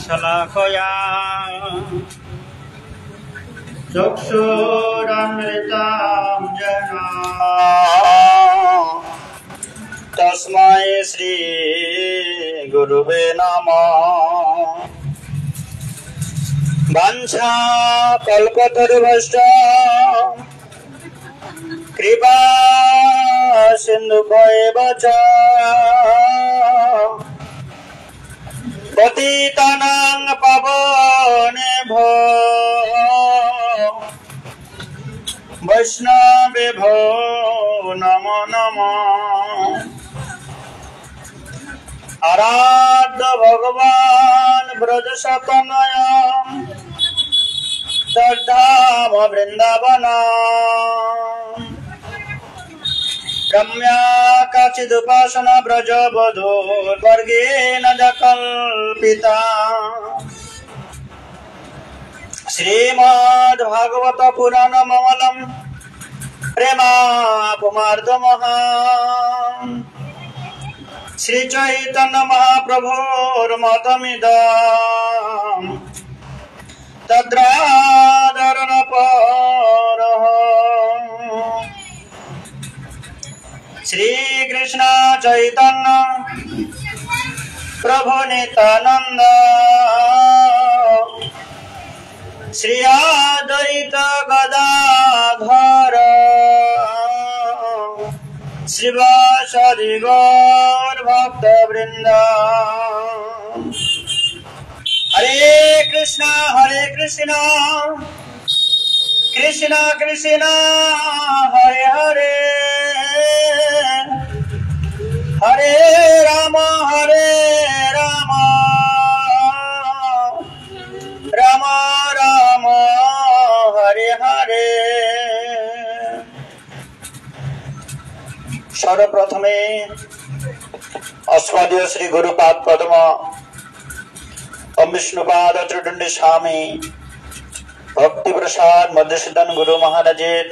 शलाकया चक्षुरमृतं जना तस्मै श्री गुरुवे नमः। वंशा कल्पतरुभ्यश्च कृपा सिन्धुभ्येव च पतितानां पावनेभ्यो वैष्णवेभ्यो नमो नमः। आराध्य भगवान ब्रजशतनय तद्धाम वृंदावन रम्या काचिदुपासना ब्रजवधूर्वर्गेण कल्पिता। श्रीमद्भागवत पुराणममलं प्रेमापुमार्धमहान् श्रीचैतन्य महाप्रभोर्मतमिदं तद्रादरनपरः। श्रीकृष्ण चैतन्य प्रभु नित्यानंद श्री अद्वैत गदाधर श्रीवासादि गौर भक्त वृंद। हरे कृष्ण कृष्ण कृष्ण हरे हरे हरे राम राम राम हरे हरे। सर्वप्रथमे अस्मदीय श्री गुरुपाद पद्म ओम विष्णुपाद त्रिदंडी स्वामी भक्ति प्रसाद मध्यसिद्धन गुरु महाराजेर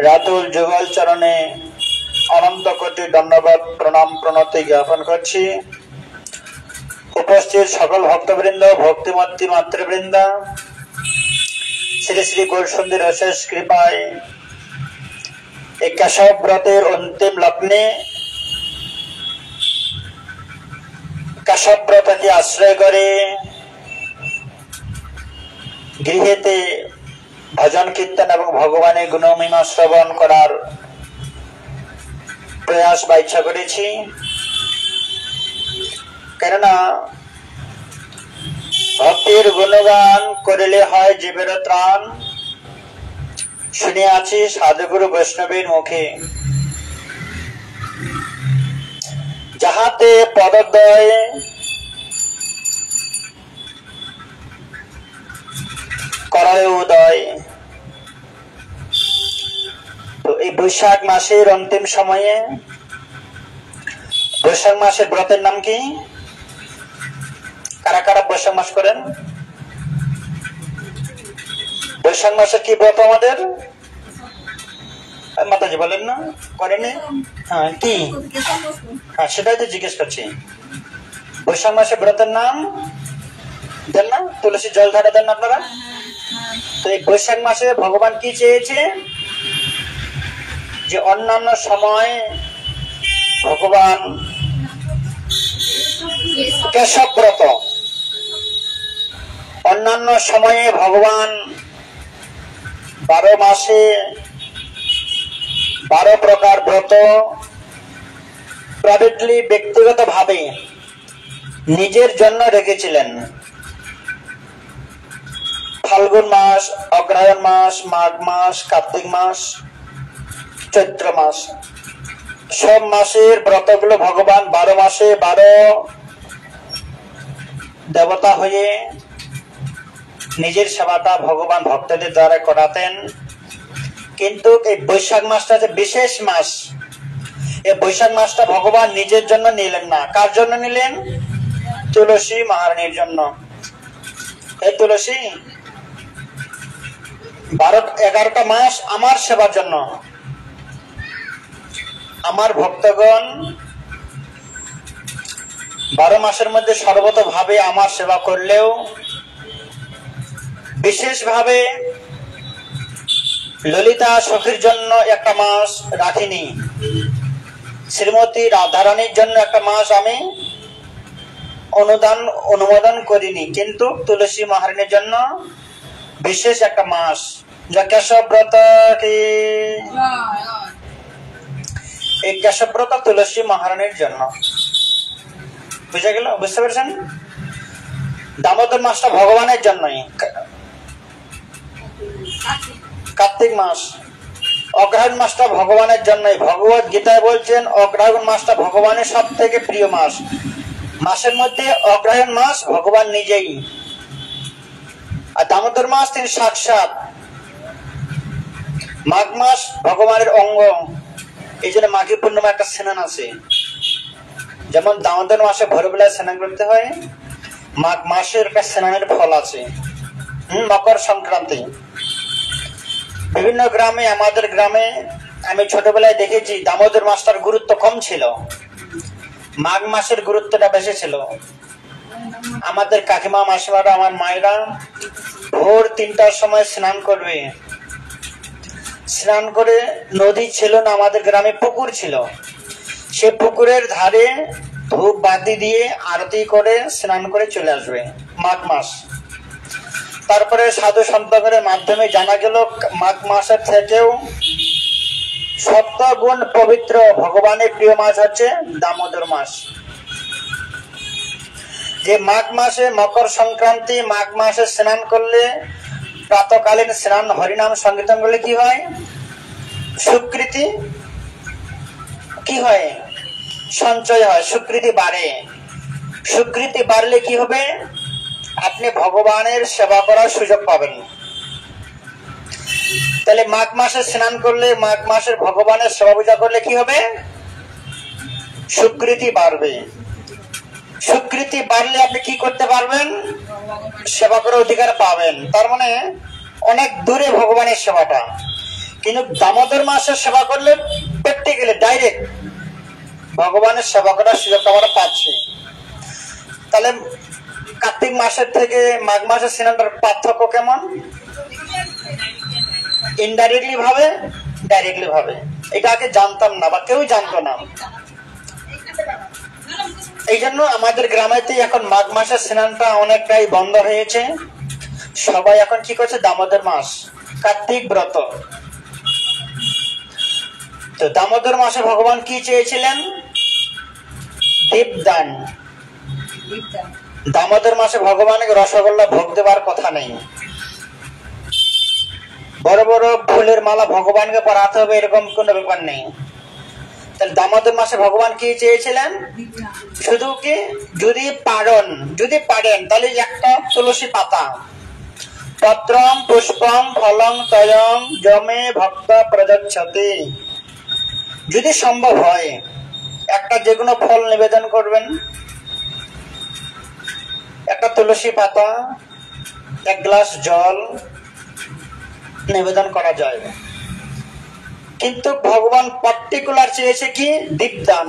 रातुल जुगल चरणे अनंत कोटि दंडवत प्रणाम प्रणति ज्ञापन करछि। उपस्थित सकल भक्तवृंद भक्तिमती मातृवृंद श्री श्री गौरसुंदर अशेष कृपाय केशव व्रतेर अंतिम लग्ने केशव व्रत के आश्रय करे गृहेते भजन कीर्तन एवं भगवान गुणमहिमा श्रवण करार प्रयास বা ইচ্ছা করেছি। কেননা ভক্তির গুণগান করিলে হয় জীবের ত্রাণ শুনে আছি সাধুগুরু বৈষ্ণবের মুখে। যাহাতে পদদ্বয় করায় উদয়। তো এই বৈশাখ মাসের অন্তিম সময়ে বৈশাখ মাসের ব্রতের নাম কি? কারা কারা বৈশাখ মাস করেন? বৈশাখ মাসের কি ব্রত আমাদের? মাতাজি বলেন না করেনি? হ্যাঁ কি? হ্যাঁ সেটাই তো জিজ্ঞেস করছি। বৈশাখ মাসের ব্রতের নাম দেন না? তুলসী জল ঢালা দেন না আপনারা? তো এই বৈশাখ মাসে ভগবান কি চেয়েছে? যে অন্যান্য সময় ভগবান কেশব ব্রত, অন্যান্য সময়ে ভগবান 12 মাসে 12 প্রকার ব্রত প্রাইভেটলি ব্যক্তিগত ভাবে নিজের জন্য রেখেছিলেন। ফাল্গুন মাস, অগ্রহায়ণ মাস, মাঘ মাস, কার্তিক মাস, চৈত্র মাস, সব মাসের ব্রতগুলো ভগবান 12 মাসে 12 দেবতা হয়ে নিজের সেবাটা ভগবান ভক্তদের দ্বারা করাতেন। কিন্তু এই বৈশাখ মাসটা যে বিশেষ মাস, এই বৈশাখ মাসটা ভগবান নিজের জন্য নিলেন না। কার জন্য নিলেন? তুলসী মহারানীর জন্য। এই তুলসী 12-11টা মাস আমার সেবার জন্য, আমার ভক্তগণ 12 মাসের মধ্যে সর্বতভাবে আমার সেবা করলেও বিশেষভাবে ললিতা সখীর জন্য একটা মাস রাখিনি, শ্রীমতী রাধারানীর জন্য একটা মাস আমি অনুমোদন করিনি, কিন্তু তুলসী মহারানীর জন্য বিশেষ একটা মাস, যা কেশব্রত কি এই কেশব্রত তুলসী মহারানীর জন্য। বুঝে গেল? বুঝতে পেরেছেন? দামোদর মাসটা ভগবানের জন্যই, কার্তিক মাস। অগ্রহায়ণ মাসটা ভগবানের জন্যই। ভগবত গীতায় বলছেন অগ্রহায়ণ মাসটা ভগবানের সব থেকে প্রিয় মাস। মাসের মধ্যে অগ্রহায়ণ মাস ভগবান নিজেই, আর দামোদর মাস তিনি সাক্ষাৎ। মাঘ মাস ভগবানের অঙ্গ, এই জন্য মাঘী পূর্ণিমা একটা স্নান আছে। যেমন দামোদর মাসে ভোরবেলায় স্নান করতে হয়, মাঘ মাসের একটা স্নানের ফল আছে। মকর সংক্রান্তি বিভিন্ন গ্রামে, আমাদের গ্রামে আমি ছোটবেলায় দেখেছি দামোদর মাসটার গুরুত্ব কম ছিল, মাঘ মাসের গুরুত্বটা বেশি ছিল। আমাদের কাকিমা মাসিমারা, আমার মায়েরা ভোর 3টার সময় স্নান করবে। স্নান করে, নদী ছিল না আমাদের গ্রামে, পুকুর ছিল, সে পুকুরের ধারে ধূপ বাতি দিয়ে আরতি করে স্নান করে চলে আসবে মাঘ মাস। তারপরে সাধু সন্তগণের মাধ্যমে জানা গেল মাঘ মাসের থেকেও সপ্তগুণ পবিত্র ভগবানের প্রিয় মাস হচ্ছে দামোদর মাস। যে মাঘ মাসে মকর সংক্রান্তি, মাঘ মাসে স্নান করলে, প্রাতকালীন স্নান হরিনাম সংকীর্তন করলে কি হয়? সুকৃতি কি হয়? সঞ্চয় হয়, সুকৃতি বাড়ে। সুকৃতি বাড়লে কি হবে? আপনি ভগবানের সেবা করার সুযোগ পাবেন। তাহলে মাঘ মাসে স্নান করলে, মাঘ মাসের ভগবানের সেবা পূজা করলে কি হবে? সুকৃতি বাড়বে। সুকৃতি বাড়লে আপনি কি করতে পারবেন? সেবা করার অধিকার পাবেন। তার মানে অনেক দূরে ভগবানের সেবাটা। কিন্তু দামোদর মাসের সেবা করলে প্র্যাকটিক্যালি ডাইরেক্ট ভগবানের সেবা করার সুযোগটা আমরা পাচ্ছি। তাহলে কার্তিক মাসের থেকে মাঘ মাসের স্নানের পার্থক্য কেমন? ইনডাইরেক্টলি ভাবে, ডাইরেক্টলি ভাবে। এটা আগে জানতাম না, বা কেউ জানতো না। এই জন্য আমাদের গ্রামেতে এখন মাঘ মাসের স্নানটা অনেকটাই বন্ধ হয়েছে। সবাই এখন কি করছে? দামোদর মাস, কার্তিক ব্রত। তো দামোদর মাসে ভগবান কি চেয়েছিলেন? দীপদান। দামোদর মাসে ভগবানকে রসগোল্লা ভোগ দেবার কথা নেই, বড় বড় ফুলের মালা ভগবানকে পরাতে হবে এরকম কোনো ব্যাপার নেই। তাহলে দামোদর মাসে ভগবান কি চেয়েছিলেন? শুধু কি যদি পারেন তাহলে একটা তুলসী পাতা, পত্রম পুষ্পম ফলং তয়ং যমে ভক্ত প্রযচ্ছতে, যদি সম্ভব হয় একটা যে কোনো ফল নিবেদন করবেন, একটা তুলসী পাতা, 1 গ্লাস জল নিবেদন করা যায়। কিন্তু ভগবান পার্টিকুলার চেয়েছে কি? দীপদান।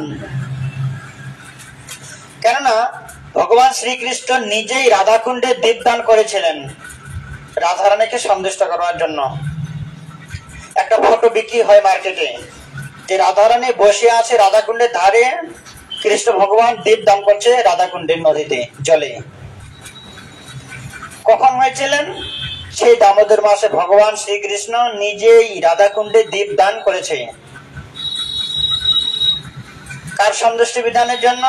কেননা ভগবান শ্রীকৃষ্ণ নিজেই রাধাকুণ্ডে দীপদান করেছিলেন রাধারানীকে সন্তুষ্ট করার জন্য। একটা ফটো বিক্রি হয় মার্কেটে, যে রাধারানী বসে আছে রাধাকুণ্ডের ধারে, কৃষ্ণ ভগবান দীপদান করছে রাধাকুণ্ডের নদীতে জলে। কখন হয়েছিলেন? সেই দামোদর মাসে ভগবান শ্রীকৃষ্ণ নিজেই রাধাকুণ্ডে দীপ দান করেছে। কার সন্তুষ্টি বিধানের জন্য?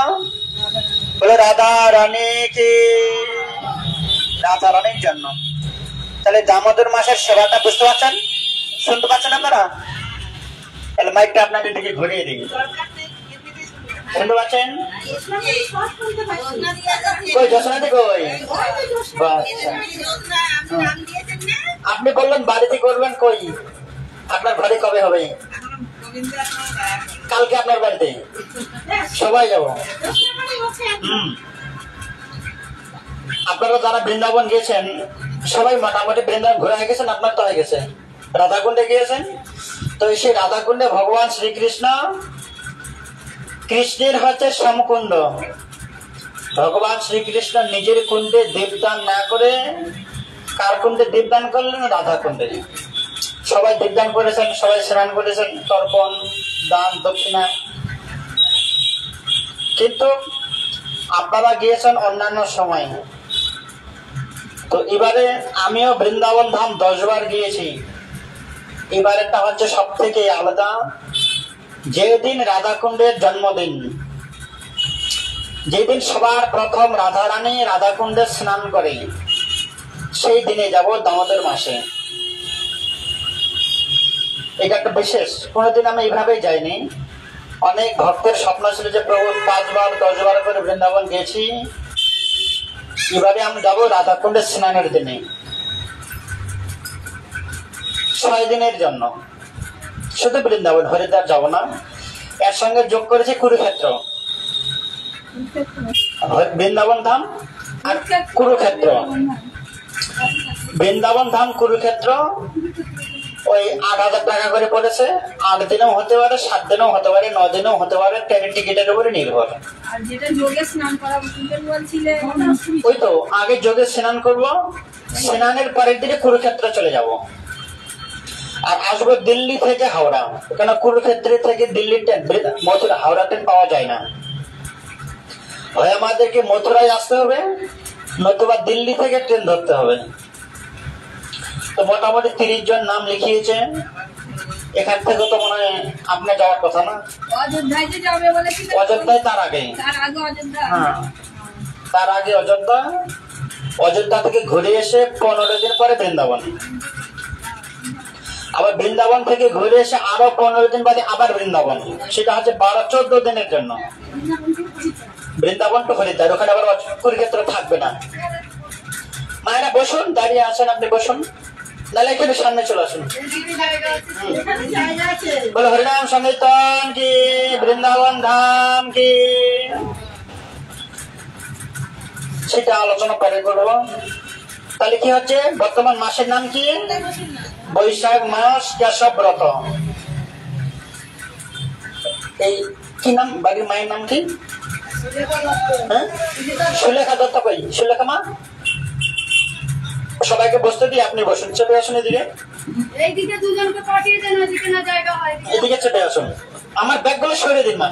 বলে রাধা রানীকে, রাধা রানীর জন্য। তাহলে দামোদর মাসের সেবাটা বুঝতে পারছেন, শুনতে পাচ্ছেন আপনারা? তাহলে মাইকটা আপনাদের দিকে ঘুরিয়ে দিই, শুনতে পাচ্ছেন? কই যশোনাতে কই? আপনি বললেন বাড়িতে করবেন, কই আপনার ঘরে কবে হবে? কালকে আপনার বাড়িতে সবাই যাব। আপনারা যারা বৃন্দাবন গিয়েছেন সবাই মোটামুটি বৃন্দাবন ঘুরে হয়ে গেছেন, আপনার তো হয়ে গেছে, রাধাকুণ্ডে গিয়েছেন। তো সেই রাধাকুণ্ডে ভগবান শ্রীকৃষ্ণ, কৃষ্ণের হচ্ছে সমকুণ্ড, ভগবান শ্রীকৃষ্ণ নিজের কুণ্ডে দীপদান না করে কার কুণ্ডে দীপদান করলেন? রাধা কুণ্ডে। সবাই দীপদান করেছেন, সবাই স্নান করেছেন, তর্পণ, দান, দক্ষিণা। কিন্তু আপনারা গিয়েছেন অন্যান্য সময়। তো এবারে আমিও বৃন্দাবন ধাম 10 বার গিয়েছি। এবারেটা হচ্ছে সব থেকে আলাদা। যেদিন রাধাকুণ্ডের জন্মদিন, যেদিন সবার প্রথম রাধারানী রাধাকুণ্ডে স্নান করে, সেই দিনে যাব দামোদর মাসে। এটা একটা বিশেষ। কোনোদিন আমি এইভাবেই যাইনি। অনেক ভক্তের স্বপ্ন ছিল যে প্রভু 5 বার 10 বার করে বৃন্দাবন গেছি, এবারে আমি যাবো রাধাকুণ্ডে স্নানের দিনে 6 দিনের জন্য। শুধু বৃন্দাবন, হরিদ্বার যাব না। এর সঙ্গে যোগ করেছে কুরুক্ষেত্র, বৃন্দাবন ধাম আর কুরুক্ষেত্র। বৃন্দাবন ধাম কুরুক্ষেত্র ওই 8,000 টাকা করে পড়েছে। 8 দিনেও হতে পারে, 7 দিনেও হতে পারে, 9 দিনেও হতে পারে, ট্রেনের টিকিটের উপরে নির্ভর। ওই তো আগে যোগে স্নান করব, স্নানের পরের দিনে কুরুক্ষেত্র চলে যাব। আর আসবো দিল্লি থেকে হাওড়া, কেন কুরুক্ষেত্র থেকে দিল্লি ট্রেন, মথুরা, হাওড়া ট্রেন পাওয়া যায় না। হয় আমাদেরকে মথুরায় আসতে হবে, নতুবা দিল্লি থেকে ট্রেন ধরতে হবে। তো মোটামুটি 30 জন নাম লিখিয়েছে। এখান থেকে তো মনে হয় আপনার যাওয়ার কথা না? অযোধ্যায় তার আগে, হ্যাঁ তার আগে অযোধ্যা। অযোধ্যা থেকে ঘুরে এসে 15 দিন পরে বৃন্দাবন। আবার বৃন্দাবন থেকে ঘুরে এসে আরো 15 দিন বাদে আবার বৃন্দাবন। সেটা হচ্ছে 12-14 দিনের জন্য। বৃন্দাবন তো হরিদ্বার, ওখানে আবার কুরুক্ষেত্র থাকবে না। মায়েরা বসুন, দাঁড়িয়ে আছেন আপনি বসুন, নাহলে এখানে সামনে চলে আসুন। বলো হরিনাম সংকীর্তন কি, বৃন্দাবন ধাম কি। সেটা আলোচনা পরে করবো। তাহলে কি হচ্ছে, বর্তমান মাসের নাম কি? বৈশাখ মাস কেশব ব্রত। এই কি নাম? বাড়ির মায়ের নাম কি? সুলেখা দত্ত। কই সুলেখা মা? সবাইকে বসতে দিয়ে আপনি বসুন। চেপে আসুন এদিকে, এদিকে চেপে আসুন। আমার ব্যাগগুলো সরিয়ে দিন মা,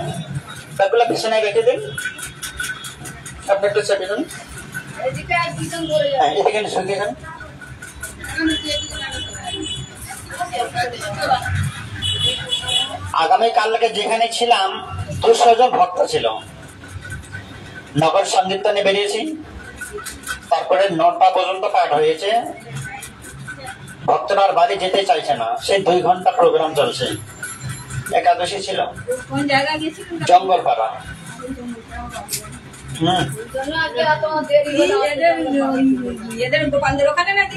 ব্যাগগুলো বিছানায় রেখে দিন। আপনি একটু চেপে দিন, এদিকে সরিয়ে দেন। আগামীকালকে যেখানে ছিলাম 200 জন ভক্ত ছিল। নগর সংকীর্তনে বেরিয়েছি, তারপরে 9টা পর্যন্ত পাঠ হয়েছে। ভক্তরা আর বাড়ি যেতে চাইছে না, সেই 2 ঘন্টা প্রোগ্রাম চলছে। একাদশী ছিল, জঙ্গলপাড়া।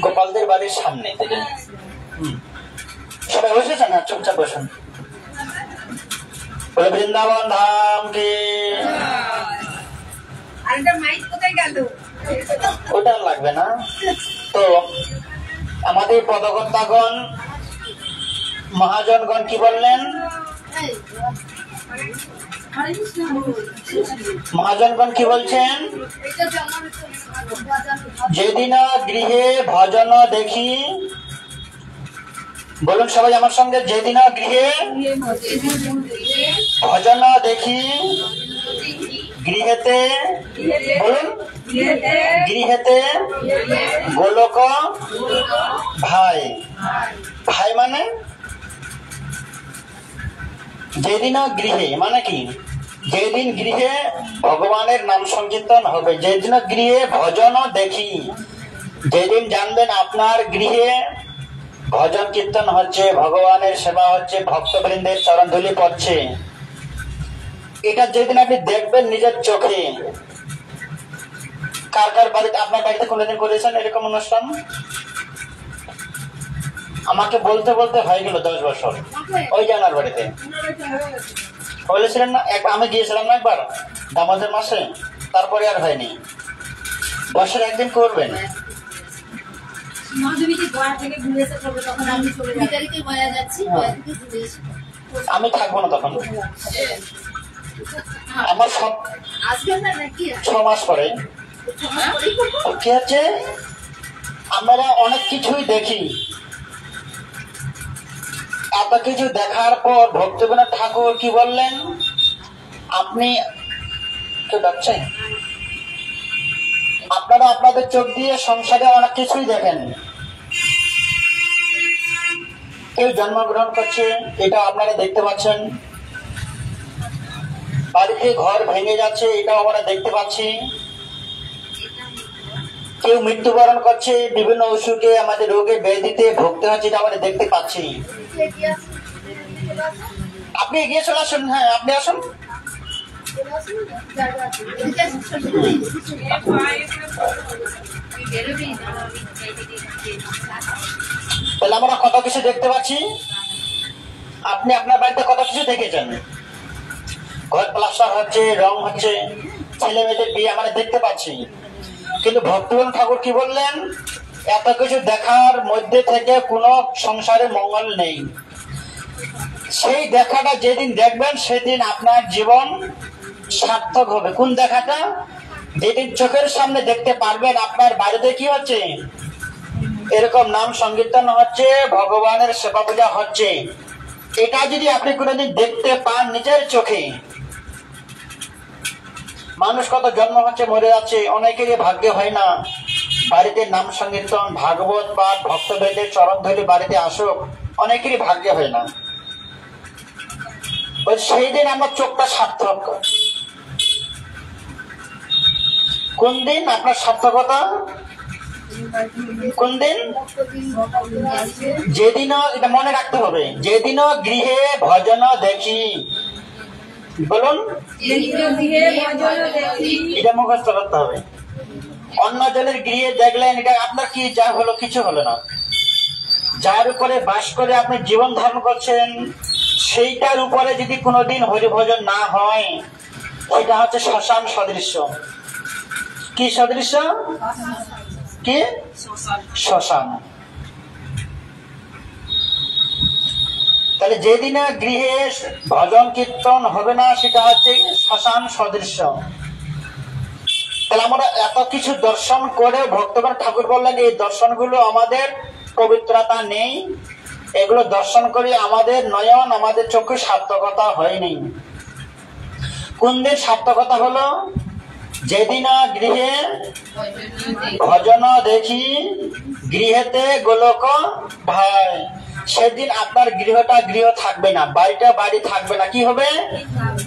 গোপালদের বাড়ির সামনে থেকে। সবাই বসেছেন না? চুপচাপ বসুন। বলে বৃন্দাবন ধাম কি। ওটা লাগবে না। তো আমাদের পদকর্তাগণ, মহাজনগণ কি বললেন? মহাজনগণ কি বলছেন? যেদিন গৃহে ভজন দেখি, বলুন সবাই আমার সঙ্গে, যেদিন গৃহে ভজন দেখি, গৃহেতে, বলুন গৃহেতে গোলক ভাই। ভাই মানে যেদিন গৃহে মানে কি? যেদিন গৃহে ভগবানের নাম সংকীর্তন হবে, যেদিন গৃহে ভজন দেখি, যেদিন জানবেন আপনার গৃহে ভজন কীর্তন হচ্ছে, ভগবানের সেবা হচ্ছে, ভক্তবৃন্দের চরণধুলি পড়ছে, এটা যেদিন আপনি দেখবেন নিজের চোখে। কার কার বাড়িতে, আপনার বাড়িতে কোনোদিন করেছেন এরকম অনুষ্ঠান? আমাকে বলতে বলতে হয়ে গেল 10 বছর। ওই জানার বাড়িতে বলেছিলেন না? আমি গিয়েছিলাম না একবার দামোদর মাসে, তারপরে আর হয়নি। বছর একদিন করবেন। আমি থাকবো না তখন। আমার সব 6 মাস পরে কি হচ্ছে, আমরা অনেক কিছুই দেখি। এত কিছু দেখার পর ভক্তিবিনোদ ঠাকুর কি বললেন, আপনি কেউ ডাকছেন, আপনারা আপনাদের চোখ দিয়ে সংসারে অনেক কিছুই দেখেন। কেউ জন্মগ্রহণ করছে, এটা আপনারা দেখতে পাচ্ছেন। বাড়িতে ঘর ভেঙে যাচ্ছে, এটাও আমরা দেখতে পাচ্ছি। কেউ মৃত্যুবরণ করছে, বিভিন্ন অসুখে আমাদের রোগে ব্যাধিতে ভুগতে হচ্ছে, এটা আমরা দেখতে পাচ্ছি। আপনি এগিয়ে চলে আসুন। হ্যাঁ, আপনি আসুন। তাহলে আমরা কত কিছু দেখতে পাচ্ছি। আপনি আপনার বাড়িতে কত কিছু দেখেছেন। ঘর প্লাস্টার হচ্ছে, রং হচ্ছে, ছেলে মেয়েদের বিয়ে আমরা দেখতে পাচ্ছি। কিন্তু ভক্তিবিনোদ ঠাকুর কি বললেন, এত কিছু দেখার মধ্যে থেকে কোনো সংসারে মঙ্গল নেই। সেই দেখাটা যেদিন দেখবেন সেদিন আপনার জীবন সার্থক হবে। কোন দেখাটা? যেদিন চোখের সামনে দেখতে পারবেন আপনার বাড়িতে কি হচ্ছে, এরকম নাম সংকীর্তন হচ্ছে, ভগবানের সেবা পূজা হচ্ছে। এটা যদি আপনি কোনোদিন দেখতে পান নিজের চোখে। মানুষ কত জন্ম হচ্ছে, মরে যাচ্ছে, অনেকেরই ভাগ্য হয় না বাড়িতে নাম সংকীর্তন, ভাগবত পাঠ, ভক্তবেদের চরণ ধরে বাড়িতে আসুক, অনেকেরই ভাগ্য হয় না। সেই দিন আমার চোখটা সার্থক। কোন দিন আপনার সার্থকতা? কোন দিন? যেদিনও, এটা মনে রাখতে হবে, যেদিনও গৃহে ভজন দেখি। বলুন, এটা মুখস্থ করতে হবে। অন্য জনের গৃহে দেখলেন, এটা আপনার কি যা হলো, কিছু হলো না। যার উপরে বাস করে আপনি জীবন ধারণ করছেন, সেইটার উপরে যদি কোনোদিন হরিভজন না হয়, সেটা হচ্ছে শ্মশান সদৃশ্য। কি সদৃশ্য? কি? শ্মশান। তাহলে যেদিন গৃহে ভজন কীর্তন হবে না, সেটা হচ্ছে শ্মশান সদৃশ্য। তাহলে আমরা এত কিছু দর্শন করে ভক্তিবিনোদ ঠাকুর বললেন, এই দর্শনগুলো আমাদের পবিত্রতা নেই, এগুলো দর্শন করে আমাদের নয়ন, আমাদের চোখে সার্থকতা হয়নি। কোন দিন সার্থকতা হলো? যেদিন গৃহে ভজন দেখি, গৃহেতে গোলক ভাই। সেদিন আপনার গৃহটা গৃহ থাকবে না, বাড়িটা বাড়ি থাকবে না। কি হবে?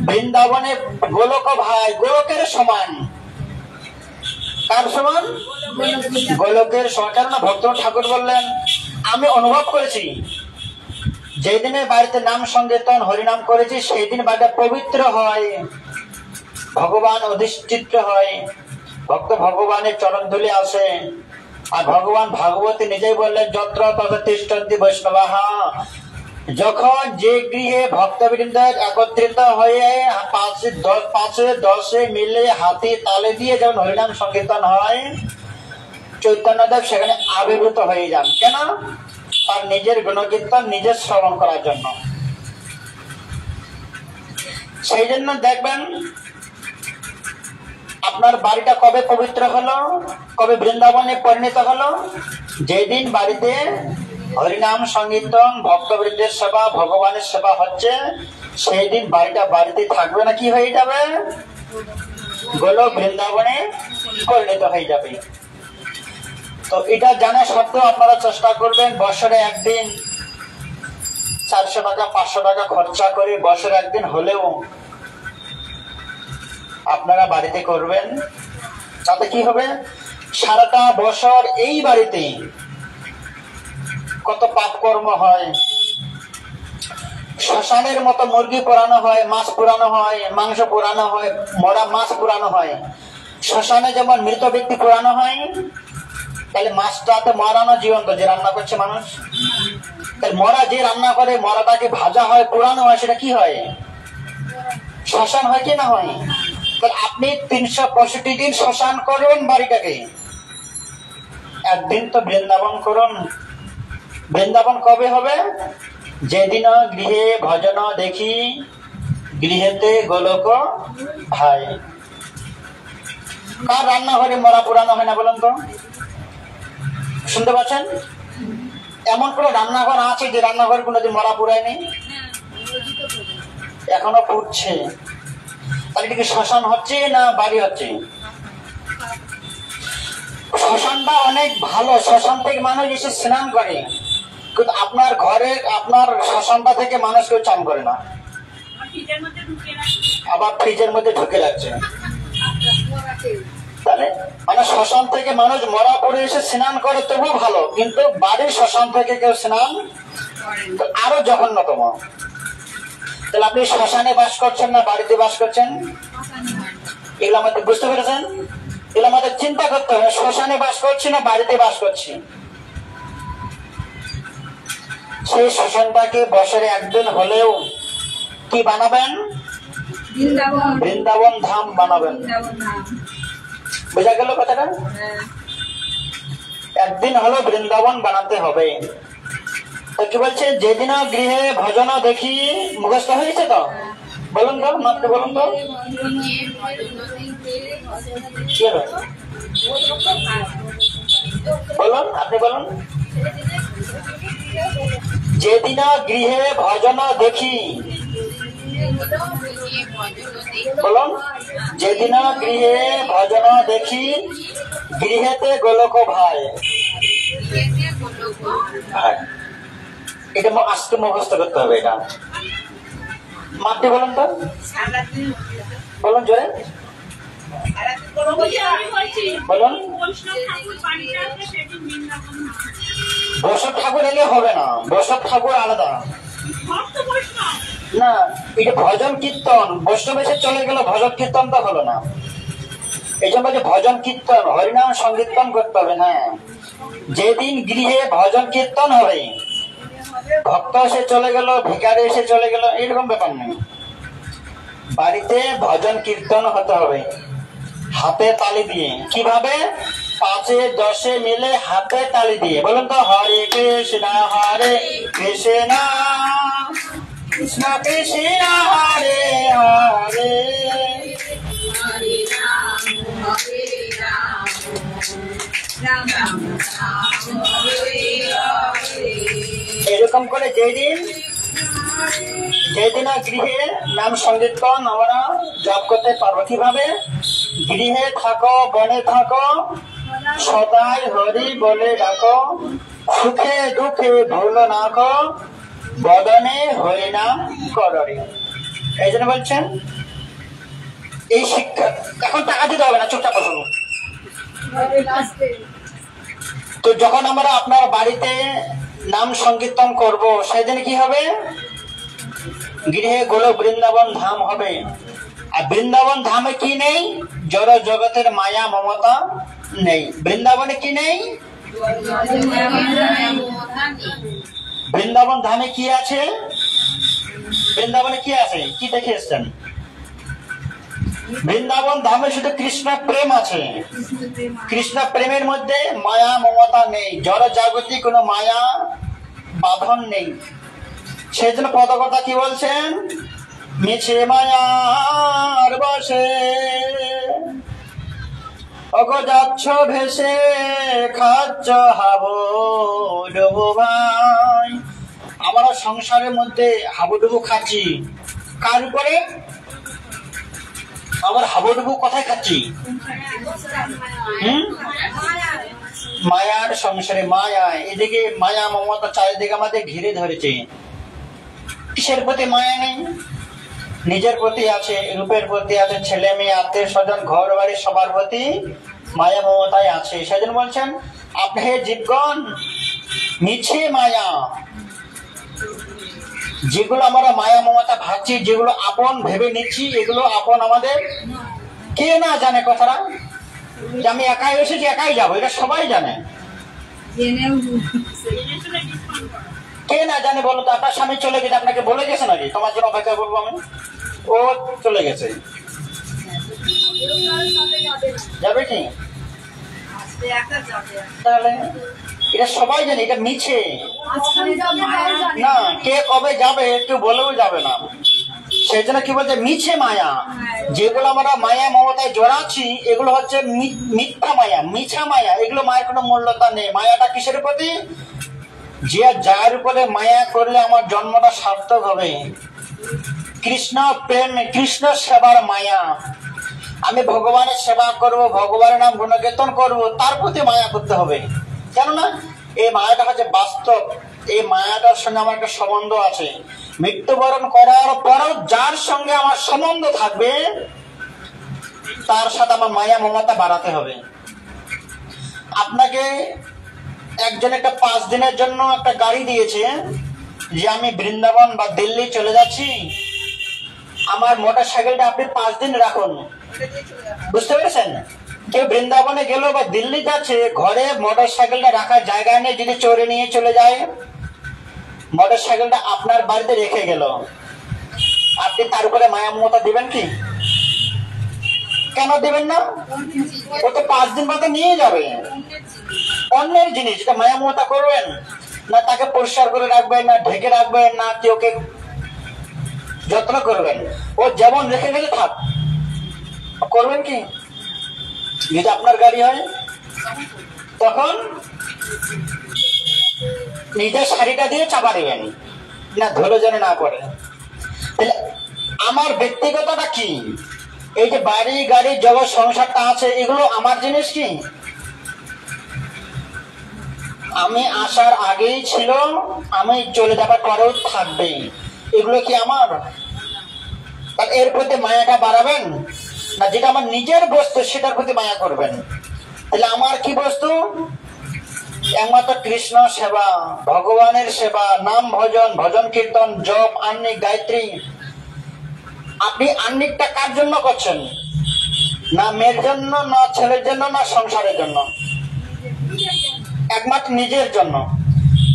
বৃন্দাবনে গোলক ভাই, গোলকের সমান। কার সমান? গোলকের সমান। কেননা ভক্তিবিনোদ ঠাকুর বললেন, আমি অনুভব করেছি, যেদিনে বাড়িতে নাম সংকীর্তন হরিনাম করেছি, সেই দিন বাড়িটা পবিত্র হয়, ভগবান অধিষ্ঠিত হয়, ভক্ত ভগবানের চরণ ধুলি আসে। আর ভগবান ভাগবতী নিজেই বললেন, যত্র তত্র তিষ্ঠন্তি বৈষ্ণবাহা। যখন যে গৃহে ভক্তবৃন্দ একত্রিত হয়ে 5-10 মিলে হাতি তালে দিয়ে যখন হরিনাম সংকীর্তন হয়, চৈতন্যদেব সেখানে আবির্ভূত হয়ে যান। কেন? তার নিজের গুণকীর্তন নিজের শ্রবণ করার জন্য। সেই জন্য দেখবেন আপনার বাড়িটা কবে পবিত্র হলো, কবে বৃন্দাবনে পরিণত হলো? যেদিন বাড়িতে হরিনাম সংকীর্তন, ভক্তবৃন্দের সেবা, ভগবানের সেবা হচ্ছে, সেই দিন বাড়িটা বাড়িতে থাকবে না, কি হয়ে যাবে? গোলক বৃন্দাবনে পরিণত হয়ে যাবে। তো এটা জানা সত্ত্বেও আপনারা চেষ্টা করবেন, বছরে একদিন 400 টাকা 500 টাকা খরচা করে বছরে একদিন হলেও আপনারা বাড়িতে করবেন। তাতে কি হবে? সারাটা বছর এই বাড়িতে কত পাপ কর্ম হয়। শ্মশানের মতো মুরগি পোড়ানো হয়, মাছ পোড়ানো হয়, মাংস পোড়ানো হয়, মরা মাছ পোড়ানো হয়। শ্মশানে যেমন মৃত ব্যক্তি পোড়ানো হয়, তাহলে মাছটাতে মরানো জীবন্ত যে রান্না করছে মানুষ, তাহলে মরা যে রান্না করে, মরাটাকে ভাজা হয়, পোড়ানো হয়, সেটা কি হয়? শ্মশান হয় কি না হয়? তাহলে আপনি 365 দিন শ্মশান করুন বাড়িটাকে, একদিন তো বৃন্দাবন করুন। বৃন্দাবন কবে হবে? যেদিন গৃহে ভজন দেখি, গৃহেতে গোলক ভাই। কার রান্নাঘরে মরা পুরানো হয় না বলুন তো? শুনতে পাচ্ছেন? এমন কোন রান্নাঘর আছে যে রান্নাঘর কোনোদিন মরা পুরায়নি? এখনো পুড়ছে। তাহলে এটা কি শ্মশান হচ্ছে না বাড়ি হচ্ছে? শ্মশানটা অনেক ভালো, শ্মশান থেকে মানুষ এসে স্নান করে, কিন্তু আপনার ঘরে আপনার শ্মশানটা থেকে মানুষ কেউ চান করে না, আবার ফ্রিজের মধ্যে ঢুকে রাখছে। তাহলে মানে শ্মশান থেকে মানুষ মরা পড়ে এসে স্নান করে তবু ভালো, কিন্তু বাড়ির শ্মশান থেকে কেউ স্নান আরো জঘন্যতম। তাহলে আপনি শ্মশানে বাস করছেন না বাড়িতে বাস করছেন? এগুলো আমাদের বুঝতে পেরেছেন? এগুলো আমাদের চিন্তা করতে হবে, শ্মশানে বাস করছি না বাড়িতে বাস করছি। সেই শ্মশানটাকে বছরে একদিন হলেও কি বানাবেন? বৃন্দাবন ধাম বানাবেন। বোঝা গেল কথাটা? একদিন হলো বৃন্দাবন বানাতে হবে। তো কি বলছে? যেদিন গৃহে ভজন দেখি, মুখস্থ হয়েছে তো? বলুন তো, মাত্র বলুন তো কি হবে? বলুন, আপনি বলুন। যেদিন গৃহে ভজন দেখি, বলুন। যেদিন গৃহে ভজন দেখি, গৃহেতে গোলক ভাই। এটা আজকে মুখস্থ করতে হবে। এটা মাপটি বলুন তো, বলুন জোরে বলুন। বৈষ্ণব ঠাকুর এলে হবে না, বৈষ্ণব ঠাকুর আলাদা না। এটা ভজন কীর্তন, বৈষ্ণব এসে চলে গেল, ভজন কীর্তন তো হলো না। এই জন্য যে ভজন কীর্তন হরিনাম সংকীর্তন করতে হবে। হ্যাঁ, যেদিন গৃহে ভজন কীর্তন হবে, ভক্ত এসে চলে গেল, ভিখারি এসে চলে গেল, এরকম ব্যাপার নেই। বাড়িতে ভজন কীর্তন হতে হবে হাতে তালি দিয়ে। কিভাবে? 5-10 মিলে হাতে তালি দিয়ে। বলুন তো, হরে কৃষ্ণ হরে কৃষ্ণ কৃষ্ণ কৃষ্ণ হরে হরে এরকম করে যেদিন গৃহে নাম সংকীর্তন আমরা জপ করতে পারবো। কিভাবে? গৃহে থাকো বনে থাকো, সদাই হরি বলে ডাকো, সুখে দুঃখে ভুল না কো, বদনে হরিনাম কররে। এই জন্য বলছেন এই শিক্ষা। এখন টাকা দিতে হবে না, চুপচাপ বসুন। তো যখন আমরা আপনার বাড়িতে নাম সংকীর্তন করব, সেদিন কি হবে? গৃহে গোলক বৃন্দাবন ধাম হবে। আর বৃন্দাবন ধামে কি নেই? জড় জগতের মায়া মমতা নেই। বৃন্দাবনে কি নেই? বৃন্দাবন ধামে কি আছে? বৃন্দাবনে কি আছে? কি দেখে এসছেন? বৃন্দাবন ধামে শুধু কৃষ্ণ প্রেম আছে। কৃষ্ণ প্রেমের মধ্যে মায়া মমতা নেই, জড় জাগতিক কোনো মায়া বাঁধন নেই। সেই জন্য পদকথা কি বলছেন? মিছে মায়ার বসে ওগো যাচ্ছ ভেসে, খাচ্ছ হাবুডুবু ভাই। আমরা সংসারের মধ্যে হাবুডুবু খাচ্ছি। কার উপরে? আবার হাবুডুবু কোথায় খাচ্ছি? মায়ার সংসারে, মায়া। এদিকে মায়া মমতা চারিদিকে আমাদের ঘিরে ধরেছে। কিসের প্রতি মায়া নেই? নিজের প্রতি আছে, রূপের প্রতি আছে, ছেলে মেয়ে আত্মীয় স্বজন ঘর বাড়ি সবার প্রতি মায়া মমতায় আছে। সেজন্য বলছেন আপনি হে জীবগণ, মিছে মায়া। যেগুলো আমরা মায়া মমতা ভাবছি, যেগুলো আপন ভেবে নিচ্ছি, এগুলো আপন আমাদের। কে না জানে কথাটা যে আমি একাই এসেছি, একাই যাবো, এটা সবাই জানে। কে না জানে বলো তো? আপনার স্বামী চলে গেছে, আপনাকে বলে গেছে নাকি তোমার জন্য অপেক্ষা করবো আমি? ও চলে গেছে, যাবে কি? তাহলে এটা সবাই জানে, এটা মিছে না। কে কবে যাবে একটু বলেও যাবে না। সেই জন্য কি বলছে মিছে মায়া, যেগুলো আমরা মায়া মমতায় জড়াচ্ছি এগুলো হচ্ছে মিথ্যা মায়া, মিছা মায়া। এগুলো মায়ের কোনো মূল্যতা নেই। মায়াটা কিসের প্রতি? যে যার উপরে মায়া করলে আমার জন্মটা সার্থক হবে। কৃষ্ণ প্রেম, কৃষ্ণ সেবার মায়া। আমি ভগবানের সেবা করব, ভগবানের নাম গুণকীর্তন করব, তার প্রতি মায়া করতে হবে। কেননা এই মায়াটা হচ্ছে বাস্তব। এই মায়াটার সঙ্গে আমার একটা সম্বন্ধ আছে। মৃত্যুবরণ করার পরও যার সঙ্গে আমার সম্বন্ধ থাকবে তার সাথে আমার মায়া মমতা বাড়াতে হবে। আপনাকে একজন একটা 5 দিনের জন্য একটা গাড়ি দিয়েছে যে আমি বৃন্দাবন বা দিল্লি চলে যাচ্ছি, আমার মোটর সাইকেলটা আপনি 5 দিন রাখুন। বুঝতে পেরেছেন? কেউ বৃন্দাবনে গেল বা দিল্লি যাচ্ছে, ঘরে মোটর সাইকেলটা রাখার জায়গা নেই, যদি চোরে নিয়ে চলে যায়, মোটর সাইকেলটা আপনার বাড়িতে রেখে গেল, আপনি তার উপরে মায়া মমতা দিবেন কি? কেন দিবেন না? ও তো 5 দিন বাদে নিয়ে যাবে, অন্যের জিনিস। মায়া মমতা করবেন না? তাকে পরিষ্কার করে রাখবেন, না ঢেকে রাখবেন, না কেউকে যত্ন করবেন? ও যেমন রেখে গেলে থাক, করবেন কি? যদি আপনার গাড়ি হয় তখন নিজের শাড়িটা দিয়ে চাপা দেবেন, না ধুলো যেন না পড়ে। তাহলে আমার ব্যক্তিগতটা কি? এই যে বাড়ি গাড়ি জগৎ সংসারটা আছে, এগুলো আমার জিনিস কি? আমি আসার আগেই ছিল, আমি চলে যাবার পরেও থাকবে, এগুলো কি আমার? এর প্রতি মায়াটা বাড়াবেন, না যেটা আমার নিজের বস্তু সেটার প্রতি মায়া করবেন? তাহলে আমার কি বস্তু? একমাত্র কৃষ্ণ সেবা, ভগবানের সেবা, নাম ভজন, ভজন কীর্তন, জপ, আহ্নিক, গায়ত্রী। আপনি আহ্নিকটা কার জন্য করছেন? না মেয়ের জন্য, না ছেলের জন্য, না সংসারের জন্য? একমাত্র নিজের জন্য।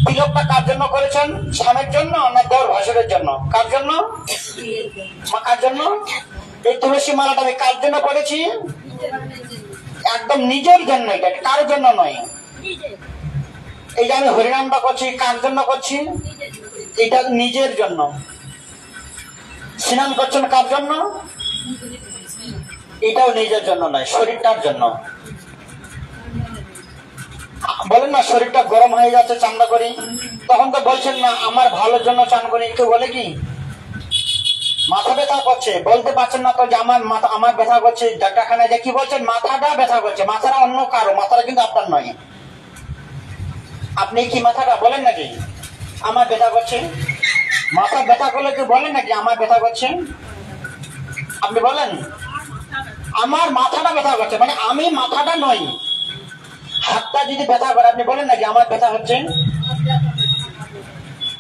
তিলকটা কার জন্য করেছেন? স্বামীর জন্য, না দেওর ভাসুরের জন্য? কার জন্য? কার জন্য? এই তুলসী মালাটা আমি কার জন্য করেছি? একদম নিজের জন্য, এটা কার জন্য নয়। এই যে আমি হরিনামটা করছি, কার জন্য করছি? এটা নিজের জন্য। স্নান করছেন কার জন্য? এটাও নিজের জন্য নয়, শরীরটার জন্য। বলেন না শরীরটা গরম হয়ে যাচ্ছে চান্দা করি, তখন তো বলছেন না আমার ভালোর জন্য চান করি। কেউ বলে কি? মাথা ব্যথা করছে, বলতে পারছেন না তো যে আমার মাথা, আমার ব্যথা করছে, ডাক্তারখানায় যে কি বলছেন? মাথাটা ব্যথা করছে। মাথাটা অন্য কারো, মাথাটা কিন্তু আপনার নয়। আপনি কি মাথাটা বলেন নাকি আমার ব্যথা করছে? মাথা ব্যথা করলে কেউ বলেন নাকি আমার ব্যথা করছে? আপনি বলেন আমার মাথাটা ব্যথা করছে, মানে আমি মাথাটা নই। হাতটা যদি ব্যথা করে আপনি বলেন নাকি আমার ব্যথা হচ্ছে?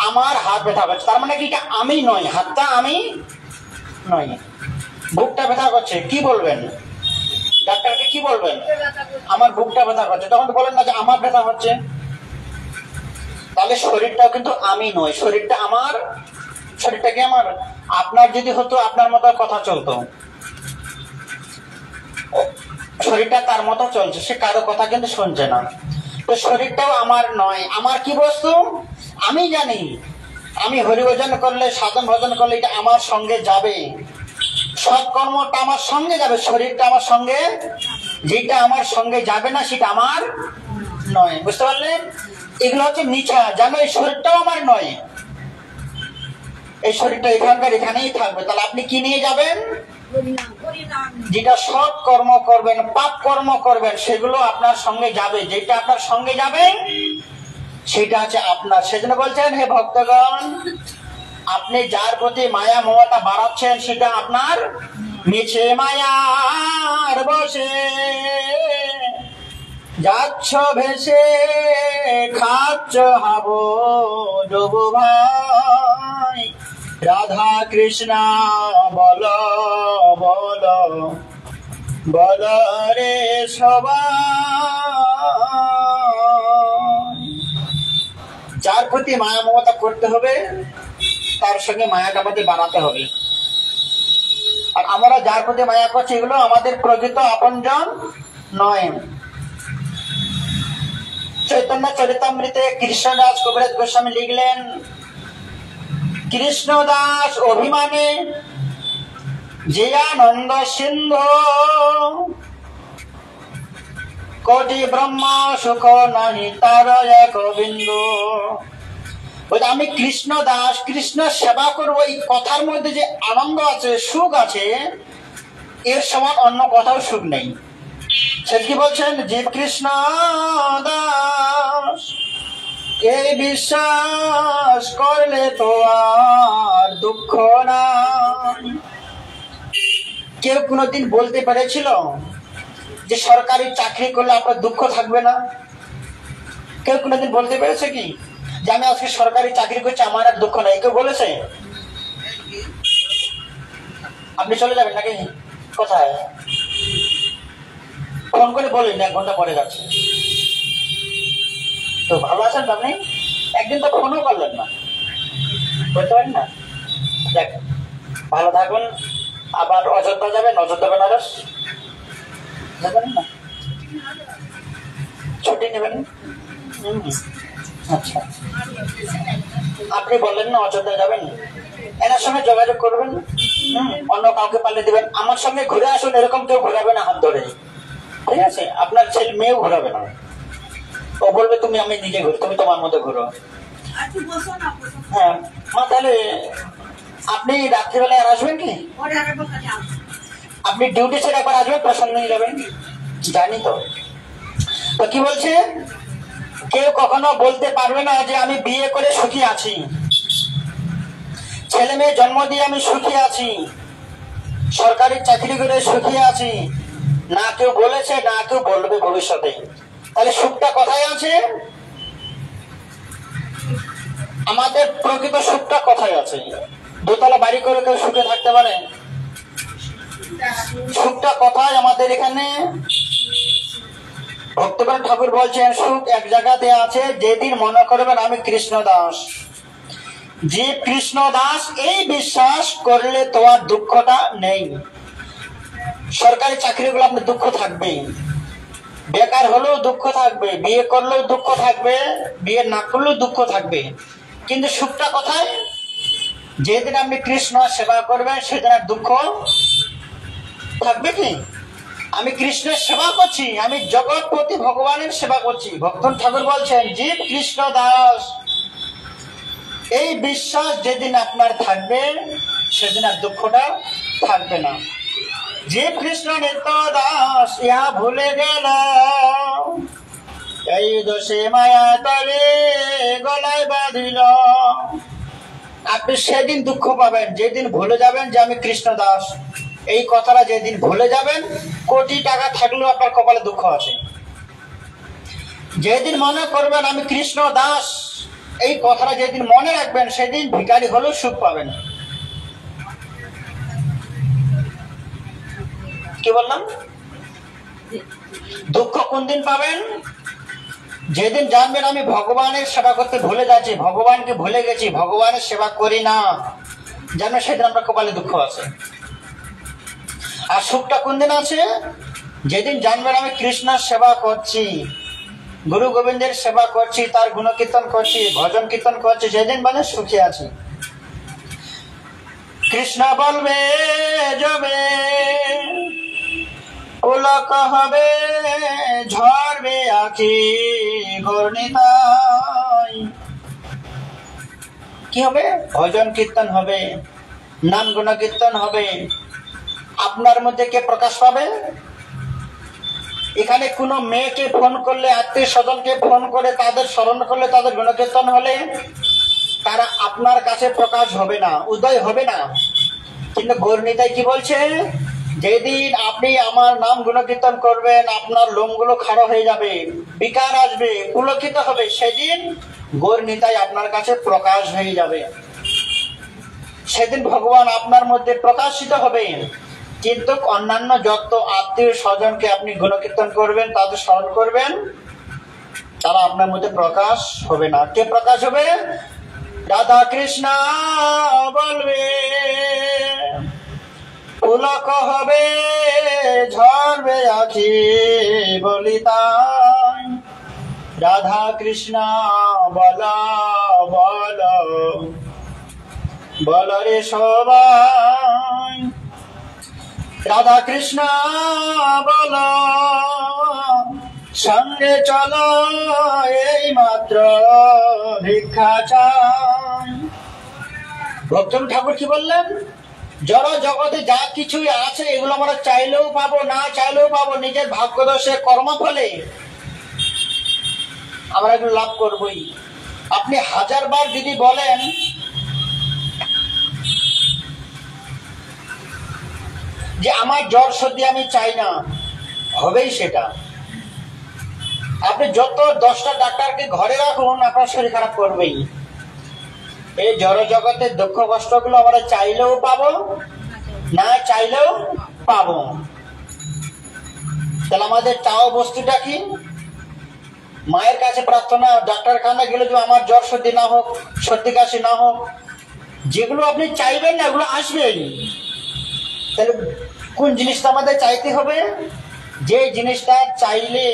আমার হাত ব্যথা করছে, তার মানে কি আমি নই, হাতটা আমি নই। বুকটা ব্যথা করছে, কি বলবেন? ডাক্তারকে কি বলবেন? আমার বুকটা ব্যথা করছে, তখন তো বলেন না যে আমার ব্যথা হচ্ছে। তাহলে শরীরটাও কিন্তু আমি নই, শরীরটা আমার। শরীরটা কি আমার? আপনার যদি হতো আপনার মতো কথা চলতো, শরীরটা তার মতো চলছে, সে কারো কথা কিন্তু শুনছে না। তো শরীরটাও আমার নয়। আমার কি বস্তু? আমি জানি আমি হরিভজন করলে, সাধন ভজন করলে এটা আমার সঙ্গে যাবে, সৎকর্মটা আমার সঙ্গে যাবে, শরীরটা আমার সঙ্গে। যেটা আমার সঙ্গে যাবে না সেটা আমার নয়। বুঝতে পারলেন? এগুলো হচ্ছে মিছা। জানো এই শরীরটাও আমার নয়, এই শরীরটা এখানকার এখানেই থাকবে। তাহলে আপনি কি নিয়ে যাবেন? যেটা সৎ কর্ম করবেন, পাপ কর্ম করবেন, সেগুলো আপনার সঙ্গে যাবে। যেটা আপনার সঙ্গে যাবে সেটা আছে আপনার। সেজন্য বলছেন হে ভক্তগণ, আপনি যার প্রতি মায়া মমতা বাড়াচ্ছেন সেটা আপনার মিছে মায়ার বসে। যাচ্ছ ভেসে, খাচ্ছ হাবো ডুবু ভাই, রাধা কৃষ্ণ বল বল বল রে সবাই। যার প্রতি মায়া মমতা করতে হবে তার সঙ্গে মায়াটা আমাদের বানাতে হবে। আর আমরা যার প্রতি মায়া করছি এগুলো আমাদের প্রকৃত আপনজন নয়। চৈতন্য চরিতামৃতে কৃষ্ণদাস কবিরাজ গোস্বামী লিখলেন, কৃষ্ণদাস অভিমানে যে আনন্দ সিন্ধু কোটি ব্রহ্মা সুখ নাহি তার এক বিন্দু। আমি কৃষ্ণ দাস, কৃষ্ণ সেবা করবো, এই কথার মধ্যে যে আনন্দ আছে, সুখ আছে, এর সমান অন্য কোথাও সুখ নেই। সে কি বলছেন? জীব কৃষ্ণ দাস এই বিশ্বাস করলে তো আর দুঃখ নাই। কেউ কোনোদিন বলতে পেরেছিল যে সরকারি চাকরি করলে আপনার দুঃখ থাকবে না? কেউ কোনোদিন বলতে পেরেছে কি যে আমি আজকে সরকারি চাকরি করছি, আমার আর দুঃখ নাই? কেউ বলেছে? আপনি চলে যাবেন নাকি? কোথায়? ফোন করে বলেন 1 ঘন্টা পরে যাচ্ছে। তো ভালো আছেন তো আপনি? একদিন তো ফোনও করলেন না, বলতে পারেন না? দেখ, ভালো থাকুন। আবার অযোধ্যা যাবেন, অযোধ্যা বেনারস যাবেন না? ছুটি নেবেন? আচ্ছা, আপনি বললেন না অযোধ্যা যাবেন, এনার সঙ্গে যোগাযোগ করবেন, অন্য কাউকে পাল্লে দিবেন, আমার সঙ্গে ঘুরে আসুন, এরকম কেউ ঘুরাবে না হাত ধরে, ঠিক আছে? আপনার ছেলে মেয়েও ঘুরাবে না, ও বলবে তুমি আমি নিজে ঘুরি, তুমি তোমার মতো ঘুরো। হ্যাঁ মা, তাহলে আপনি রাত্রিবেলায় আর আসবেন কি? আপনি ডিউটি ছেড়ে একবার আসবেন, প্রসন্ন নিয়ে যাবেন, জানি তো। তো কি বলছে? কেউ কখনো বলতে পারবে না যে আমি বিয়ে করে সুখী আছি, ছেলে মেয়ে জন্ম দিয়ে আমি সুখী আছি, সরকারি চাকরি করে সুখী আছি, না কেউ বলেছে, না কেউ বলবে ভবিষ্যতে। তাহলে সুখটা কোথায় আছে? আমাদের প্রকৃত সুখটা কোথায় আছে? দোতলা বাড়ি করে কেউ সুখে থাকতে পারে? সুখটা কোথায় আমাদের এখানে? ভক্তগণ ঠাকুর বলছেন সুখ এক জায়গাতে আছে, যেদিন মনে করবেন আমি কৃষ্ণ দাস। যে কৃষ্ণ দাস এই বিশ্বাস করলে তো আর দুঃখটা নেই। সরকারি চাকরিগুলো আপনার দুঃখ থাকবে, বেকার হলেও দুঃখ থাকবে, বিয়ে করলেও দুঃখ থাকবে, বিয়ে না করলেও দুঃখ থাকবে, কিন্তু সুখটা কোথায়? যেদিন আপনি কৃষ্ণ সেবা করবেন সেদিন আর দুঃখ থাকবে কি? আমি কৃষ্ণের সেবা করছি, আমি জগৎপতি ভগবানের সেবা করছি। ভক্তন ঠাকুর বলছেন জীব কৃষ্ণ দাস এই বিশ্বাস যেদিন আপনার থাকবে সেদিন আর দুঃখটা থাকবে না। জীব কৃষ্ণ নিত্য দাস ইহা ভুলে গেল, এই দোষে মায়া তলে গলায় বাঁধিল। আপনি সেদিন দুঃখ পাবেন যেদিন ভুলে যাবেন যে আমি কৃষ্ণ দাস। এই কথাটা যেদিন ভুলে যাবেন, কোটি টাকা থাকলেও আপনার কপালে দুঃখ আছে। যেদিন মনে করবেন আমি কৃষ্ণ দাস, এই কথাটা যেদিন মনে রাখবেন, সেদিন ভিখারি হলেও সুখ পাবেন। কি বললাম? দুঃখ কোন দিন পাবেন? যেদিন জানবেন আমি ভগবানের সেবা করতে ভুলে যাচ্ছি, ভগবানকে ভুলে গেছি, ভগবানের সেবা করি না, জানবেন সেদিন আপনার কপালে দুঃখ আছে। আর সুখটা কোন দিন আছে? যেদিন জানবেন আমি কৃষ্ণের সেবা করছি, গুরু গোবিন্দের সেবা করছি, তার গুণকীর্তন করছি, ভজন কীর্তন করছি, যেদিন মানে সুখী আছি। কৃষ্ণ বলবে যাবে, পুলক হবে, ঝরবে আখি ঘূর্ণিতাই। কি হবে? ভজন কীর্তন হবে, নাম গুণকীর্তন হবে। আপনার মধ্যে কে প্রকাশ পাবে? এখানে কোনো মেয়েকে ফোন করলে, আত্মীয় স্বজনকে ফোন করে তাদের স্মরণ করলে, তাদের গুণকীর্তন হলে তারা আপনার কাছে প্রকাশ হবে না, উদয় হবে না। কিন্তু গৌরনীতাই কি বলছে? যেদিন আপনি আমার নাম গুণকীর্তন করবেন, আপনার লোমগুলো খাড়া হয়ে যাবে, বিকার আসবে, পুলকিত হবে, সেদিন গৌরনীতাই আপনার কাছে প্রকাশ হয়ে যাবে। সেদিন ভগবান আপনার মধ্যে প্রকাশিত হবে। কিন্তু অন্যান্য যত আত্মীয় স্বজনকে আপনি গুণকীর্তন করবেন, তাদের স্মরণ করবেন, তারা আপনার মধ্যে প্রকাশ হবে না। কে প্রকাশ হবে? রাধা কৃষ্ণ বলবে, পুলক হবে, ঝরবে আখি বলিতাই। রাধা কৃষ্ণ বল বল বল রে সবাই, রাধা কৃষ্ণ বলো, সঙ্গে চলো, এই মাত্র ভিক্ষা চাই। ভক্তম ঠাকুর কি বললেন? জড় জগতে যা কিছুই আছে এগুলো আমরা চাইলেও পাবো, না চাইলেও পাবো। নিজের ভাগ্যদোষে কর্মফলে আমরা এগুলো লাভ করবোই। আপনি 1000 বার যদি বলেন যে আমার জ্বর সর্দি আমি চাই না, হবেই সেটা। আপনি যত 10টা ডাক্তারকে ঘরে রাখুন, আপনার শরীর খারাপ করবেই। এই জড় জগতের দুঃখ কষ্টগুলো আমরা চাইলেও পাবো, না চাইলেও পাবো। তাহলে আমাদের চাও বস্তুটা কি? মায়ের কাছে প্রার্থনা, ডাক্তারখানা গেলে যে আমার জ্বর সর্দি না হোক, সর্দি কাশি না হোক। যেগুলো আপনি চাইবেন না এগুলো আসবেই। তাহলে কোন জিনিসটা আমাদের চাইতে হবে? যে জিনিসটা চাইলে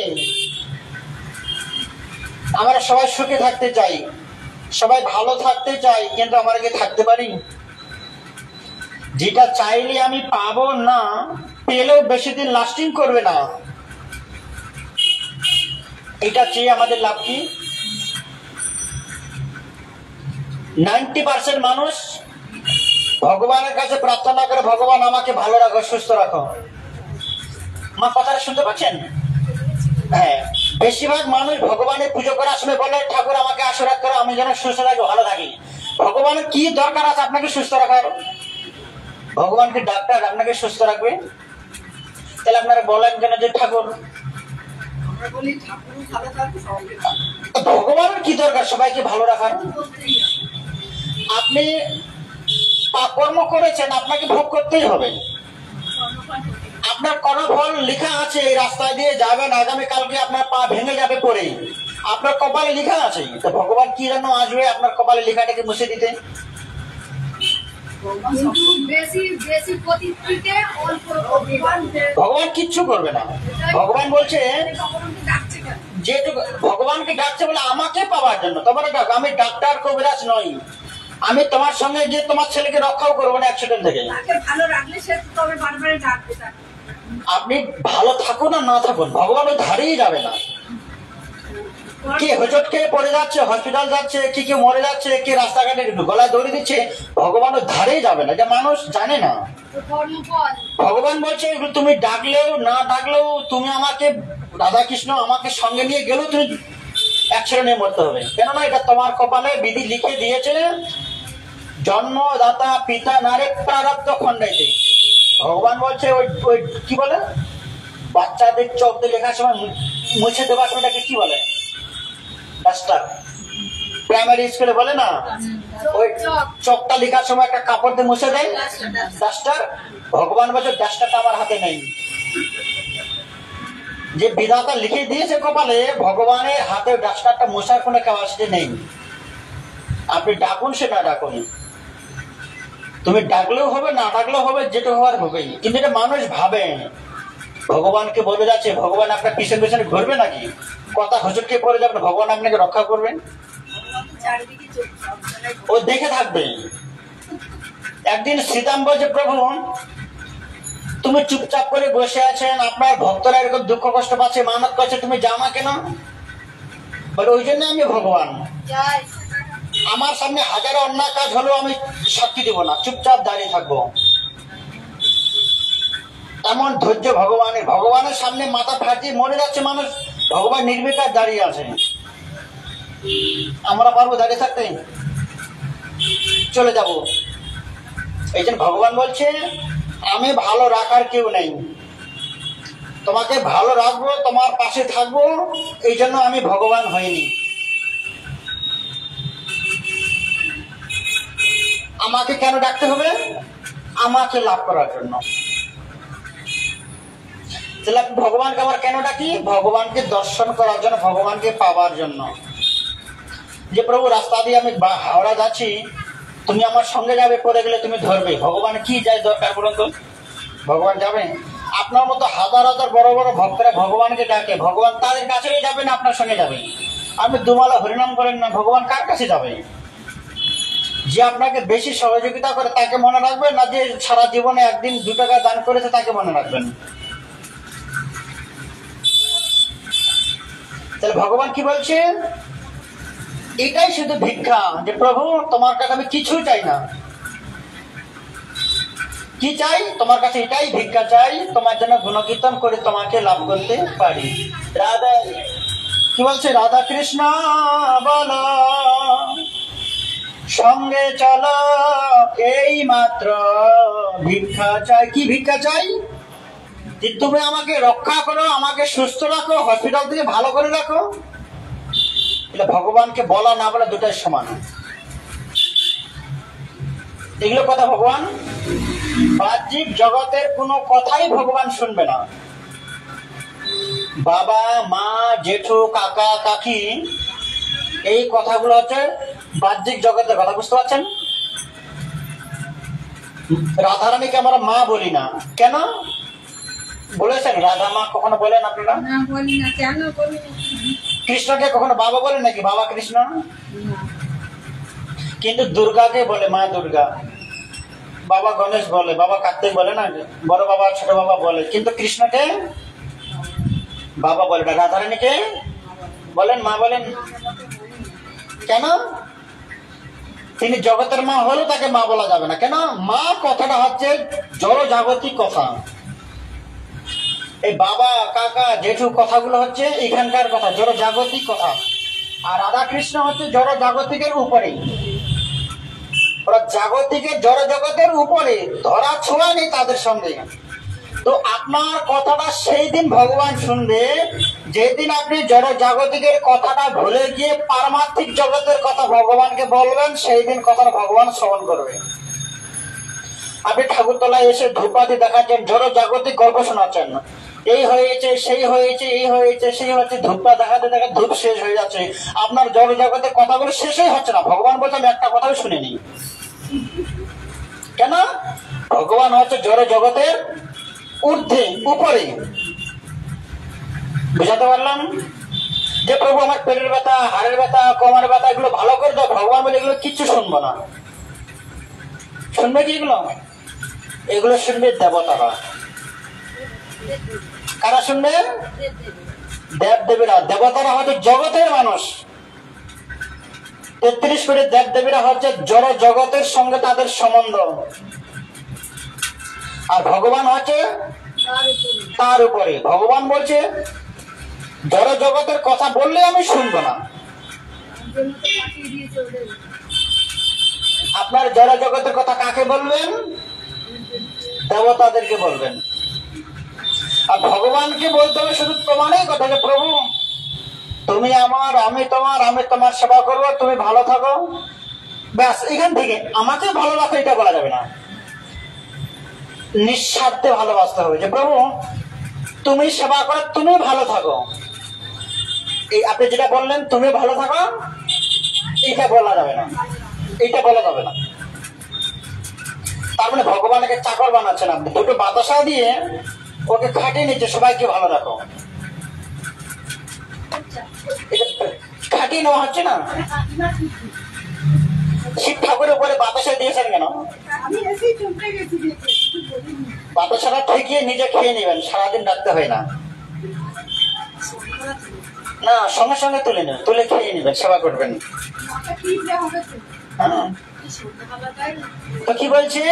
আমরা সবাই সুখে থাকতে চাই, সবাই ভালো থাকতে চাই, কিন্তু আমরা কি থাকতে পারি? যেটা চাইলে আমি পাবো না, পেলেও বেশি দিন লাস্টিং করবে না, এটা চেয়ে আমাদের লাভ কি? 90% মানুষ ভগবানের কাছে প্রার্থনা করে, ভগবান আমাকে ভালো রাখো, সুস্থ রাখো। আমার কথাটা শুনতে পাচ্ছেন? হ্যাঁ, বেশিরভাগ মানুষ ভগবানের পুজো করার সময় বলে, ঠাকুর আমাকে আশীর্বাদ করো, আমি যেন সুস্থ থাকি, ভালো থাকি। ভগবানের কি দরকার আছে আপনাকে সুস্থ রাখার? ভগবানকে ডাক্তার আপনাকে সুস্থ রাখবে? তাহলে আপনারা বলেন কেন যে ঠাকুর? ভগবানের কি দরকার সবাইকে ভালো রাখার? আপনি কর্ম করেছেন, আপনাকে ভোগ করতেই হবে। আপনার কর্মফল লেখা আছে, এই রাস্তায় দিয়ে যাবেন, আগামীকালকে আপনার পা ভেঙে যাবে পরে, আপনার কপালে লেখা আছে। তো ভগবান কি জন্য আসবে আপনার কপালে লেখাটাকে মুছে দিতে? ভগবান কিচ্ছু করবে না। ভগবান বলছে, যেটুকু ভগবানকে ডাকছে বলে আমাকে পাওয়ার জন্য। তোমার আমি ডাক্তার কবিরাজ নই, আমি তোমার সঙ্গে গিয়ে তোমার ছেলেকে রক্ষাও করবো না অ্যাক্সিডেন্ট থেকে। আপনি ভালো থাকুন আর না থাকুন, ভগবান ওই ধারেই যাবে না। কে হোঁচট খেয়ে পড়ে যাচ্ছে, হসপিটাল যাচ্ছে, কি কেউ মরে যাচ্ছে, কে রাস্তাঘাটে গলায় দড়ি দিচ্ছে, ভগবান ওই ধারেই যাবে না। যে মানুষ জানে না। ভগবান বলছে তুমি ডাকলেও না ডাকলেও, তুমি আমাকে রাধাকৃষ্ণ আমাকে সঙ্গে নিয়ে গেলেও তুমি অ্যাক্সিডেন্টে মরতে হবে। কেননা এটা তোমার কপালে বিধি লিখে দিয়েছে, জন্মদাতা পিতা নারে প্রারব্ধ খণ্ডাইতে। ভগবান বলছে ওই কি বলে, বাচ্চাদের চোখ দিয়ে লেখার সময় মুছে দেওয়ার সময়টাকে কি বলে? ডাস্টার। প্রাইমারি স্কুলে বলে না, ওই চোখটা লেখার সময় একটা কাপড় দিয়ে মুছে দেয়, ডাস্টার। ভগবান বলছে ডাস্টারটা আমার হাতে নেই। যে বিধাতা লিখে দিয়েছে কপালে, ভগবানের হাতে ডাস্টারটা মোছার কোনো ক্যাপাসিটি নেই। আপনি ডাকুন সে না ডাকুন, তুমি ডাকলেও হবে না ডাকলেও হবে, যেটা হওয়ার হবেই। কিন্তু এটা মানুষ ভাবে ভগবানকে বলে যাচ্ছে, ভগবান আপনার পিছনে পিছনে ঘুরবে নাকি? কথা হুজুরকে পড়ে যাবেন, ভগবান আপনাকে রক্ষা করবেন? ও দেখে থাকবে। একদিন শ্রীরাম বলছে, প্রভু তুমি চুপচাপ করে বসে আছেন, আপনার ভক্তরা এরকম দুঃখ কষ্ট পাচ্ছে, মানত করছে, তুমি যাও না কেন? বলে ওই জন্য আমি ভগবান, আমার সামনে হাজারো অন্যায় কাজ হলেও আমি সাক্ষী দিব না, চুপচাপ দাঁড়িয়ে থাকবো। এমন ধৈর্য ভগবানের। ভগবানের সামনে মাথা ফাটিয়ে মরে যাচ্ছে মানুষ, ভগবান নির্বিকার দাঁড়িয়ে আছে। আমরা পারবো দাঁড়িয়ে থাকতে? চলে যাব। এই জন্য ভগবান বলছে, আমি ভালো রাখার কেউ নেই, তোমাকে ভালো রাখবো, তোমার পাশে থাকবো, এই জন্য আমি ভগবান হইনি। আমাকে কেন ডাকতে হবে? আমাকে লাভ করার জন্য। তাহলে ভগবানকে আমার কেন ডাকি? ভগবানকে দর্শন করার জন্য, ভগবানকে পাওয়ার জন্য। যে প্রভু রাস্তা দিয়ে আমি হাওড়া যাচ্ছি, তুমি আমার সঙ্গে যাবে, পড়ে গেলে তুমি ধরবে। ভগবান কি যায় দরকার বলুন তো? ভগবান যাবে? আপনার মতো হাজার হাজার বড় বড় ভক্তরা ভগবানকে ডাকে, ভগবান তাদের কাছেই যাবে না আপনার সঙ্গে যাবে? আপনি দুমালা হরিনাম করেন না, ভগবান কার কাছে যাবে? যে আপনাকে বেশি সহযোগিতা করে তাকে মনে রাখবেন, না যে সারা জীবনে একদিন 2 টাকা দান করেছে তাকে মনে রাখবেন? তাহলে ভগবান কি বলছে? এটাই শুধু ভিক্ষা, যে প্রভু তোমার কাছে আমি কিছু চাই না। কি চাই? তোমার কাছে এটাই ভিক্ষা চাই, তোমার জন্য গুণকীর্তন করে তোমাকে লাভ করতে পারি। রাধা কি বলছে? রাধা কৃষ্ণ বল সঙ্গে চলো, এই মাত্র ভিক্ষা চাই। কি ভিক্ষা চাই? যে তুমি আমাকে রক্ষা করো, আমাকে সুস্থ রাখো, হসপিটাল থেকে ভালো করে রাখো। এটা ভগবানকে বলা না বলা দুটাই সমান। এগুলো কথা ভগবান, বাহ্যিক জগতের কোনো কথাই ভগবান শুনবে না। বাবা, মা, জেঠু, কাকা, কাকি, এই কথাগুলো হচ্ছে বাহ্যিক জগতের কথা। বুঝতে পারছেন? রাধারানীকে আমরা মা বলি না, কেন বলেছেন? রাধা মা কখনো বলেন আপনারা? কৃষ্ণকে কখনো বাবা বলেন নাকি? বাবা কৃষ্ণ। কিন্তু দুর্গাকে বলে মা দুর্গা, বাবা গণেশ বলে, বাবা কার্তিক বলে না, বড় বাবা ছোট বাবা বলে, কিন্তু কৃষ্ণকে বাবা বলে না। রাধারানীকে বলেন মা বলেন, কেন? তিনি জগতের মা হলেও তাকে মা বলা যাবে না। কেন? মা কথাটা হচ্ছে জড় জাগতিক কথা। এই বাবা, কাকা, জেঠু কথাগুলো হচ্ছে এখানকার কথা, জড় জাগতিক কথা। আর রাধা কৃষ্ণ হচ্ছে জড় জাগতিকের উপরে, ওরা জাগতিকের জড় জগতের উপরে, ধরা ছোঁয়া নেই তাদের সঙ্গে। তো আপনার কথাটা সেই দিন ভগবান শুনবে যেদিন আপনি জড় জাগতিকের কথাটা ভুলে গিয়ে পারমার্থিক জগতের কথা ভগবানকে বলবেন, সেই দিন কথাটা ভগবান শ্রবণ করবে। আপনি ঠাকুরতলায় এসে ধূপাতি দেখাচ্ছেন, জড় জাগতিক গল্প শোনাচ্ছেন, এই হয়েছে সেই হয়েছে, এই হয়েছে সেই হচ্ছে, ধূপটা দেখাতে দেখাতে ধূপ শেষ হয়ে যাচ্ছে, আপনার জড় জগতের কথাগুলো শেষই হচ্ছে না। ভগবান বলছে আমি একটা কথাও শুনিনি। কেন? ভগবান হচ্ছে জড় জগতের ঊর্ধ্বে, উপরে। বুঝাতে পারলাম? যে প্রভু আমার পেটের ব্যথা, হাড়ের ব্যথা, কোমরের ব্যথা এগুলো ভালো করে দাও, ভগবান বলে এগুলো কিচ্ছু শুনবো না। শুনবে কি এগুলো? এগুলো শুনবে দেবতারা। কারা শুনবে? দেব দেবীরা। দেবতারা হচ্ছে জগতের মানুষ, 33 কোটি দেব দেবীরা হচ্ছে জড় জগতের সঙ্গে তাদের সম্বন্ধ, আর ভগবান হচ্ছে তার উপরে। ভগবান বলছে জড় জগতের কথা বললে আমি শুনবো না। আপনার জড় জগতের কথা কাকে বলবেন? দেবতাদেরকে বলবেন। আর ভগবানকে বলতে হবে শুধু প্রমাণের কথা, যে প্রভু তুমি আমার, আমি তোমার, আমি তোমার সেবা করবো, তুমি ভালো থাকো, ব্যাস। এখান থেকে আমাকে ভালো রাখো এটা বলা যাবে না। নিঃস্বার্থে ভালোবাসতে হবে, যে প্রভু তুমি সেবা করো, তুমি ভালো থাকো। এই আপনি যেটা বললেন তুমি ভালো থাকো, এটা বলা যাবে না, এটা বলা যাবে না। তার মানে ভগবানকে চাকর বানাচ্ছেন আপনি, দুটো বাতাসা দিয়ে ওকে খাটিয়ে নিচ্ছে, সবাইকে ভালো রাখো। খাটিয়ে নেওয়া হচ্ছে না। শিব ঠাকুরের উপরে বাতাসা দিয়েছেন কেন? বাতাসাটা ঠেকিয়ে নিজে খেয়ে নেবেন, সারাদিন রাখতে হয় না। না, সঙ্গে সঙ্গে তুলে নেবেন, তুলে খেয়ে নেবেন, সেবা করবেন। তো কি বলছে?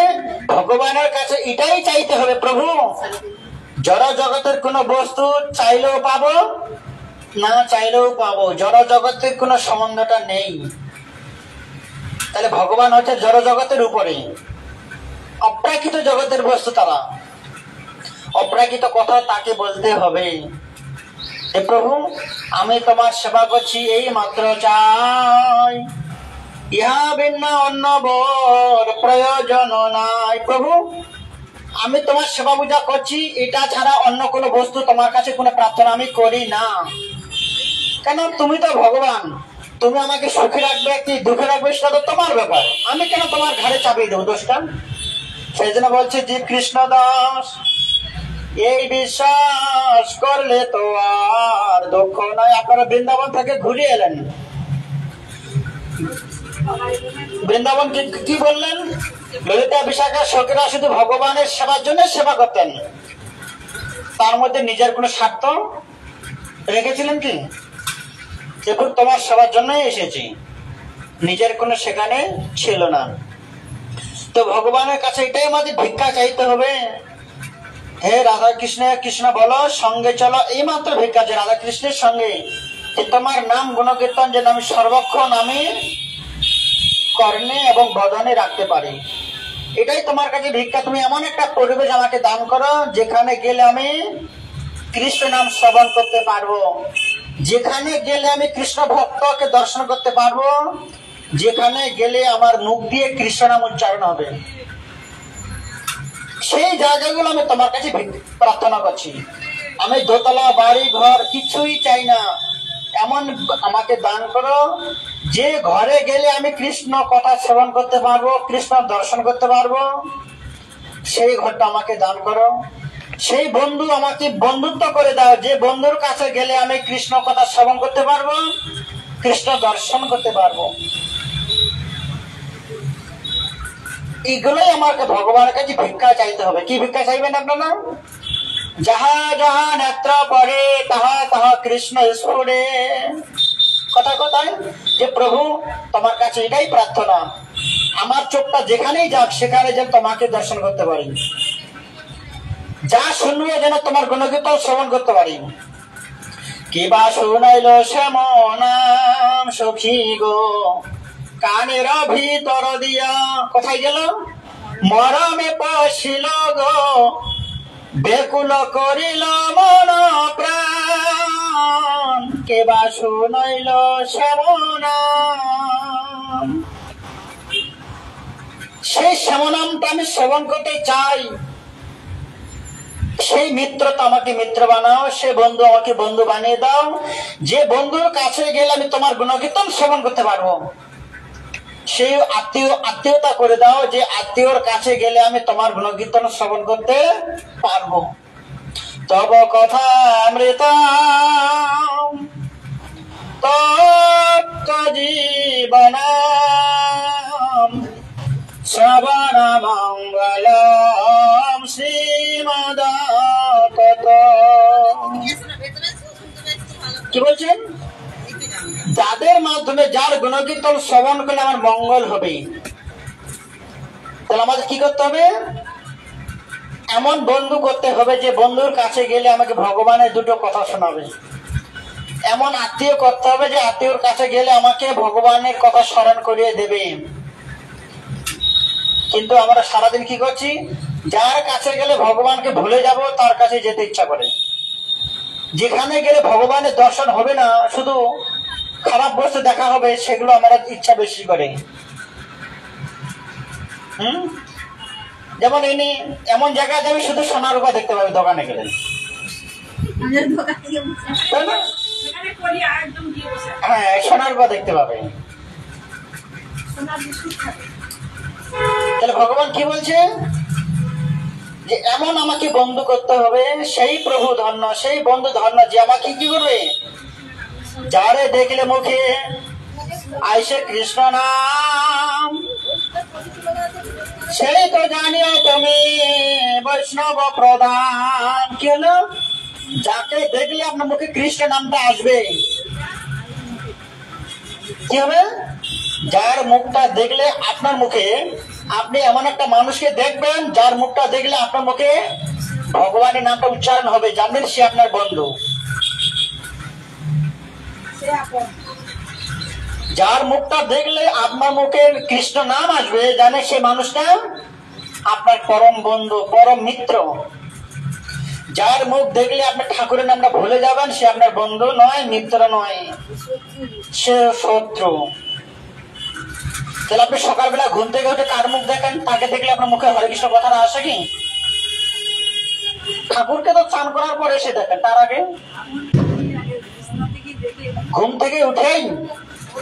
ভগবানের কাছে এটাই চাইতে হবে, প্রভু জড় জগতের কোন বস্তু চাইলেও পাবো, না চাইলেও পাবো, জড় জগতের কোন সম্বন্ধটা নেই। তাহলে ভগবান হচ্ছে জড় জগতের উপরে, অপ্রাকৃত জগতের বস্তু তারা। অপ্রাকৃত কথা তাকে বলতে হবে, যে প্রভু আমি তোমার সেবা করছি, এই মাত্র চাই, ইহা ভিন্ন অন্য বর প্রয়োজন নাই। প্রভু আমি তোমার সেবা পূজা করছি, এটা ছাড়া অন্য কোনো বস্তু তোমার কাছে কোনো প্রার্থনা আমি করি না। কেন? তুমি তো ভগবান, তুমি আমাকে সুখে রাখবে কি দুঃখে রাখবে সেটা তো তোমার ব্যাপার, আমি কেন তোমার ঘাড়ে চাপিয়ে দেবো দোষটা? সেই জন্য বলছে জীব কৃষ্ণ দাস, এই বিশ্বাস করলে তো আর দুঃখ নয়। আপনারা বৃন্দাবন থেকে ঘুরে এলেন, বৃন্দাবন কি বললেন? ললিতা বিশাখা সখীরা শুধু ভগবানের সেবার জন্য সেবা করতেন, তার মধ্যে নিজের কোনো স্বার্থ রেখেছিলেন কি? দেখুন, তোমার সেবার জন্যই এসেছি, নিজের কোনো সেখানে ছিল না। তো ভগবানের কাছে এটাই আমাদের ভিক্ষা চাইতে হবে, হে রাধা কৃষ্ণ কৃষ্ণ বলো, সঙ্গে চলো, এই মাত্র ভিক্ষা আছে রাধা কৃষ্ণের সঙ্গে, যে তোমার নাম গুণকীর্তন যেন আমি সর্বক্ষণ আমি কর্ণে এবং বদনে রাখতে পারি। এটাই তোমার কাছে ভিক্ষা। তুমি এমন একটা পরিবেশ আমাকে দান করো যেখানে গেলে আমি কৃষ্ণ নাম শ্রবণ করতে পারবো, যেখানে গেলে আমি কৃষ্ণ ভক্তকে দর্শন করতে পারবো, যেখানে গেলে আমার মুখ দিয়ে কৃষ্ণ নাম উচ্চারণ হবে। সেই জায়গাগুলো আমি তোমার কাছে প্রার্থনা করছি। আমি দোতলা বাড়ি ঘর কিছুই চাই না, এমন আমাকে দান করো যে ঘরে গেলে আমি কৃষ্ণ কথা শ্রবণ করতে পারবো, কৃষ্ণ দর্শন করতে পারবো, সেই ঘরটা আমাকে দান করো। সেই বন্ধু আমাকে বন্ধুত্ব করে দাও, যে বন্ধুর কাছে গেলে আমি কৃষ্ণ কথা শ্রবণ করতে পারবো, কৃষ্ণ দর্শন করতে পারবো। এগুলোই আমাকে ভগবানের কাছে ভিক্ষা চাইতে হবে। কি ভিক্ষা চাইবেন আপনারা? যাহা যাহা নেত্র পড়ে তাহা তাহা কৃষ্ণ স্ফুরে। কথায় কথায় যে প্রভু তোমার কাছে এটাই প্রার্থনা, আমার চোখটা যেখানেই যাক সেখানে যেন তোমাকে দর্শন করতে পারি, যা শুনবো যেন তোমার গুণকীর্তন শ্রবণ করতে পারি। কিবা শুনাইল শ্যামনাম সখী গো কানের ভিতর দিয়া, কোথায় গেল? মরমে পশিল গো বেকুল করিল মন প্রাণ, কেবা শুনাইল শ্যামনাম। সেই শ্যামনামটা আমি শ্রবণ করতে চাই। সেই মিত্রতা আমাকে মিত্র বানাও, সে বন্ধু আমাকে বন্ধু বানিয়ে দাও, যে বন্ধুর কাছে গেলে আমি তোমার গুণকীর্তন শ্রবণ করতে পারবো। সেই আত্মীয়তা করে দাও, যে আত্মীয়র কাছে গেলে আমি তোমার গুণকীর্তন শ্রবণ করতে পারবো। তব কথা অমৃত তত্ত্ব জীবন শ্রবণ মঙ্গলম শ্রীমদ। কি বলছেন? যাদের মাধ্যমে যার গুণকীর্তন শ্রবণ করলে আমার মঙ্গল হবে, তাহলে আমাদের কি করতে হবে? এমন বন্ধু করতে হবে যে বন্ধুর কাছে গেলে আমাকে ভগবানের দুটো কথা শোনাবে। এমন আত্মীয় করতে হবে যে আত্মীয়র কাছে গেলে আমাকে ভগবানের কথা স্মরণ করিয়ে দেবে। কিন্তু আমরা সারাদিন কি করছি? যার কাছে গেলে ভগবানকে ভুলে যাব তার কাছে যেতে ইচ্ছা করে। যেখানে গেলে ভগবানের দর্শন হবে না, শুধু খারাপ বস্তু দেখা হবে, সেগুলো আমরা ইচ্ছা বেশি করে। যেমন ইনি এমন জায়গায় যাবে শুধু সোনার রূপা দেখতে পাবে দোকানে গেলে, হ্যাঁ সোনার রূপা দেখতে পাবে। তাহলে ভগবান কি বলছে? যে এমন আমাকে বন্ধু করতে হবে, সেই প্রভু ধন্য, সেই বন্ধু ধন্য যে আমাকে কি করবে? যারে দেখলে মুখে আইসে কৃষ্ণ নাম, সেই তো জানিও তুমি বৈষ্ণব প্রধান। কি হলো? যাকে দেখলে আপনার মুখে কৃষ্ণ নামটা আসবে। কি হবে? যার মুখটা দেখলে আপনার মুখে, আপনি এমন একটা মানুষকে দেখবেন যার মুখটা দেখলে আপনার মুখে ভগবানের নামটা উচ্চারণ হবে, জানবেন সে আপনার বন্ধু। যার মুখটা দেখলে আপনার মুখে কৃষ্ণ নাম আসবে, জানে সে মানুষটা আপনার পরম বন্ধু, পরম মিত্র। যার মুখ দেখলে আপনি ঠাকুরের নামটা ভুলে যাবেন, সে আপনার বন্ধু নয়, মিত্র নয়, সে শত্রু। তাহলে আপনি সকালবেলা ঘুম থেকে উঠে কার মুখ দেখেন? তাকে দেখলে আপনার মুখে হরে কৃষ্ণ কথাটা আসে কি? ঠাকুরকে তো চান করার পরে এসে দেখেন, তার আগে ঘুম থেকে উঠেই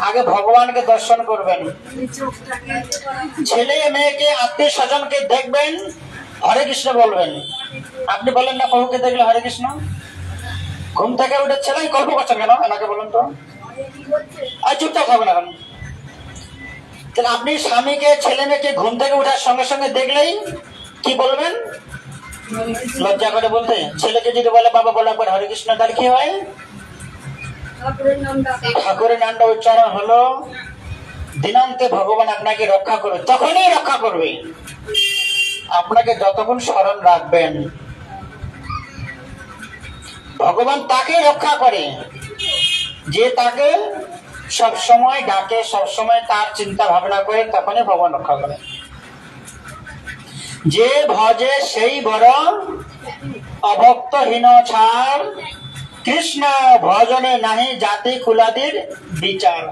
আগে ভগবানকে দর্শন করবেন। ছেলে মেয়েকে আত্মীয় স্বজনকে দেখবেন, হরে কৃষ্ণ বলবেন। আপনি বলেন না প্রভুকে দেখলে হরে কৃষ্ণ? ঘুম থেকে উঠে ছেলে গল্প করছেন কেন? এনাকে বলুন তো। আর চুপচাপ থাকবেন এখন। তাহলে আপনি স্বামীকে ছেলে মেয়েকে ঘুম থেকে ওঠার সঙ্গে সঙ্গে দেখলেই কি বলবেন? লজ্জা করে বলতে। ছেলেকে যদি বলে বাবা বলে একবার হরে কৃষ্ণ, তার কি হয়? ঠাকুরের নামটা উচ্চারণ হলো, দিনান্তে ভগবান আপনাকে রক্ষা করবে, তখনই রক্ষা করবে। আপনাকে যতক্ষণ স্মরণ রাখবেন, ভগবান তাকে রক্ষা করে যে তাকে সব সময় ডাকে, সব সময় তার চিন্তা ভাবনা করে, তখনই ভগবান রক্ষা করে। যে ভজে সেই বড় অভক্তহীন ছাড়, কৃষ্ণ ভজনে নাহি জাতি কুলাদির বিচার।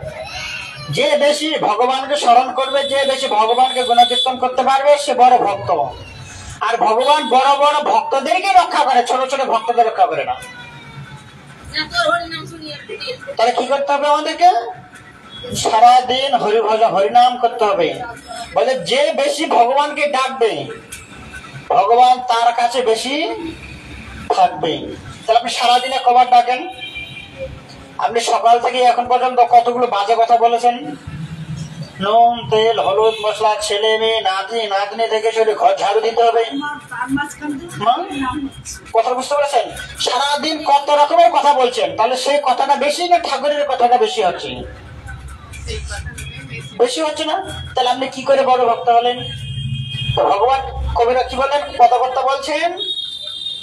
যে বেশি ভগবানকে স্মরণ করবে, যে বেশি ভগবানকে গুণকীর্তন করতে পারবে, সে বড় ভক্ত। আর ভগবান বড় বড় ভক্তদেরকে রক্ষা করে, ছোট ছোট ভক্তদের রক্ষা করে না। তাহলে কি করতে হবে আমাদেরকে? সারাদিন হরিনাম করতে হবে। বলে যে বেশি ভগবানকে ডাকবে, ভগবান তার কাছে বেশি থাকবে। তাহলে আপনি সারাদিনে কবার ডাকেন? আপনি সকাল থেকে এখন পর্যন্ত কতগুলো বাজে কথা বলেছেন? নুন তেল হলুদ মশলা, ছেলে মেয়ে নাতি নাতনি থেকে শুরু ঘর ঝাড়ু দিতে হবে। কথা বুঝতে পেরেছেন? সারাদিন কত রকমের কথা বলছেন, তাহলে সেই কথাটা বেশি না ঠাকুরের কথাটা বেশি হচ্ছে? বেশি হচ্ছে না? তাহলে আপনি কি করে বড় ভক্ত হলেন? তো ভগবান কবিরা কি বলেন? কথাবার্তা বলছেন,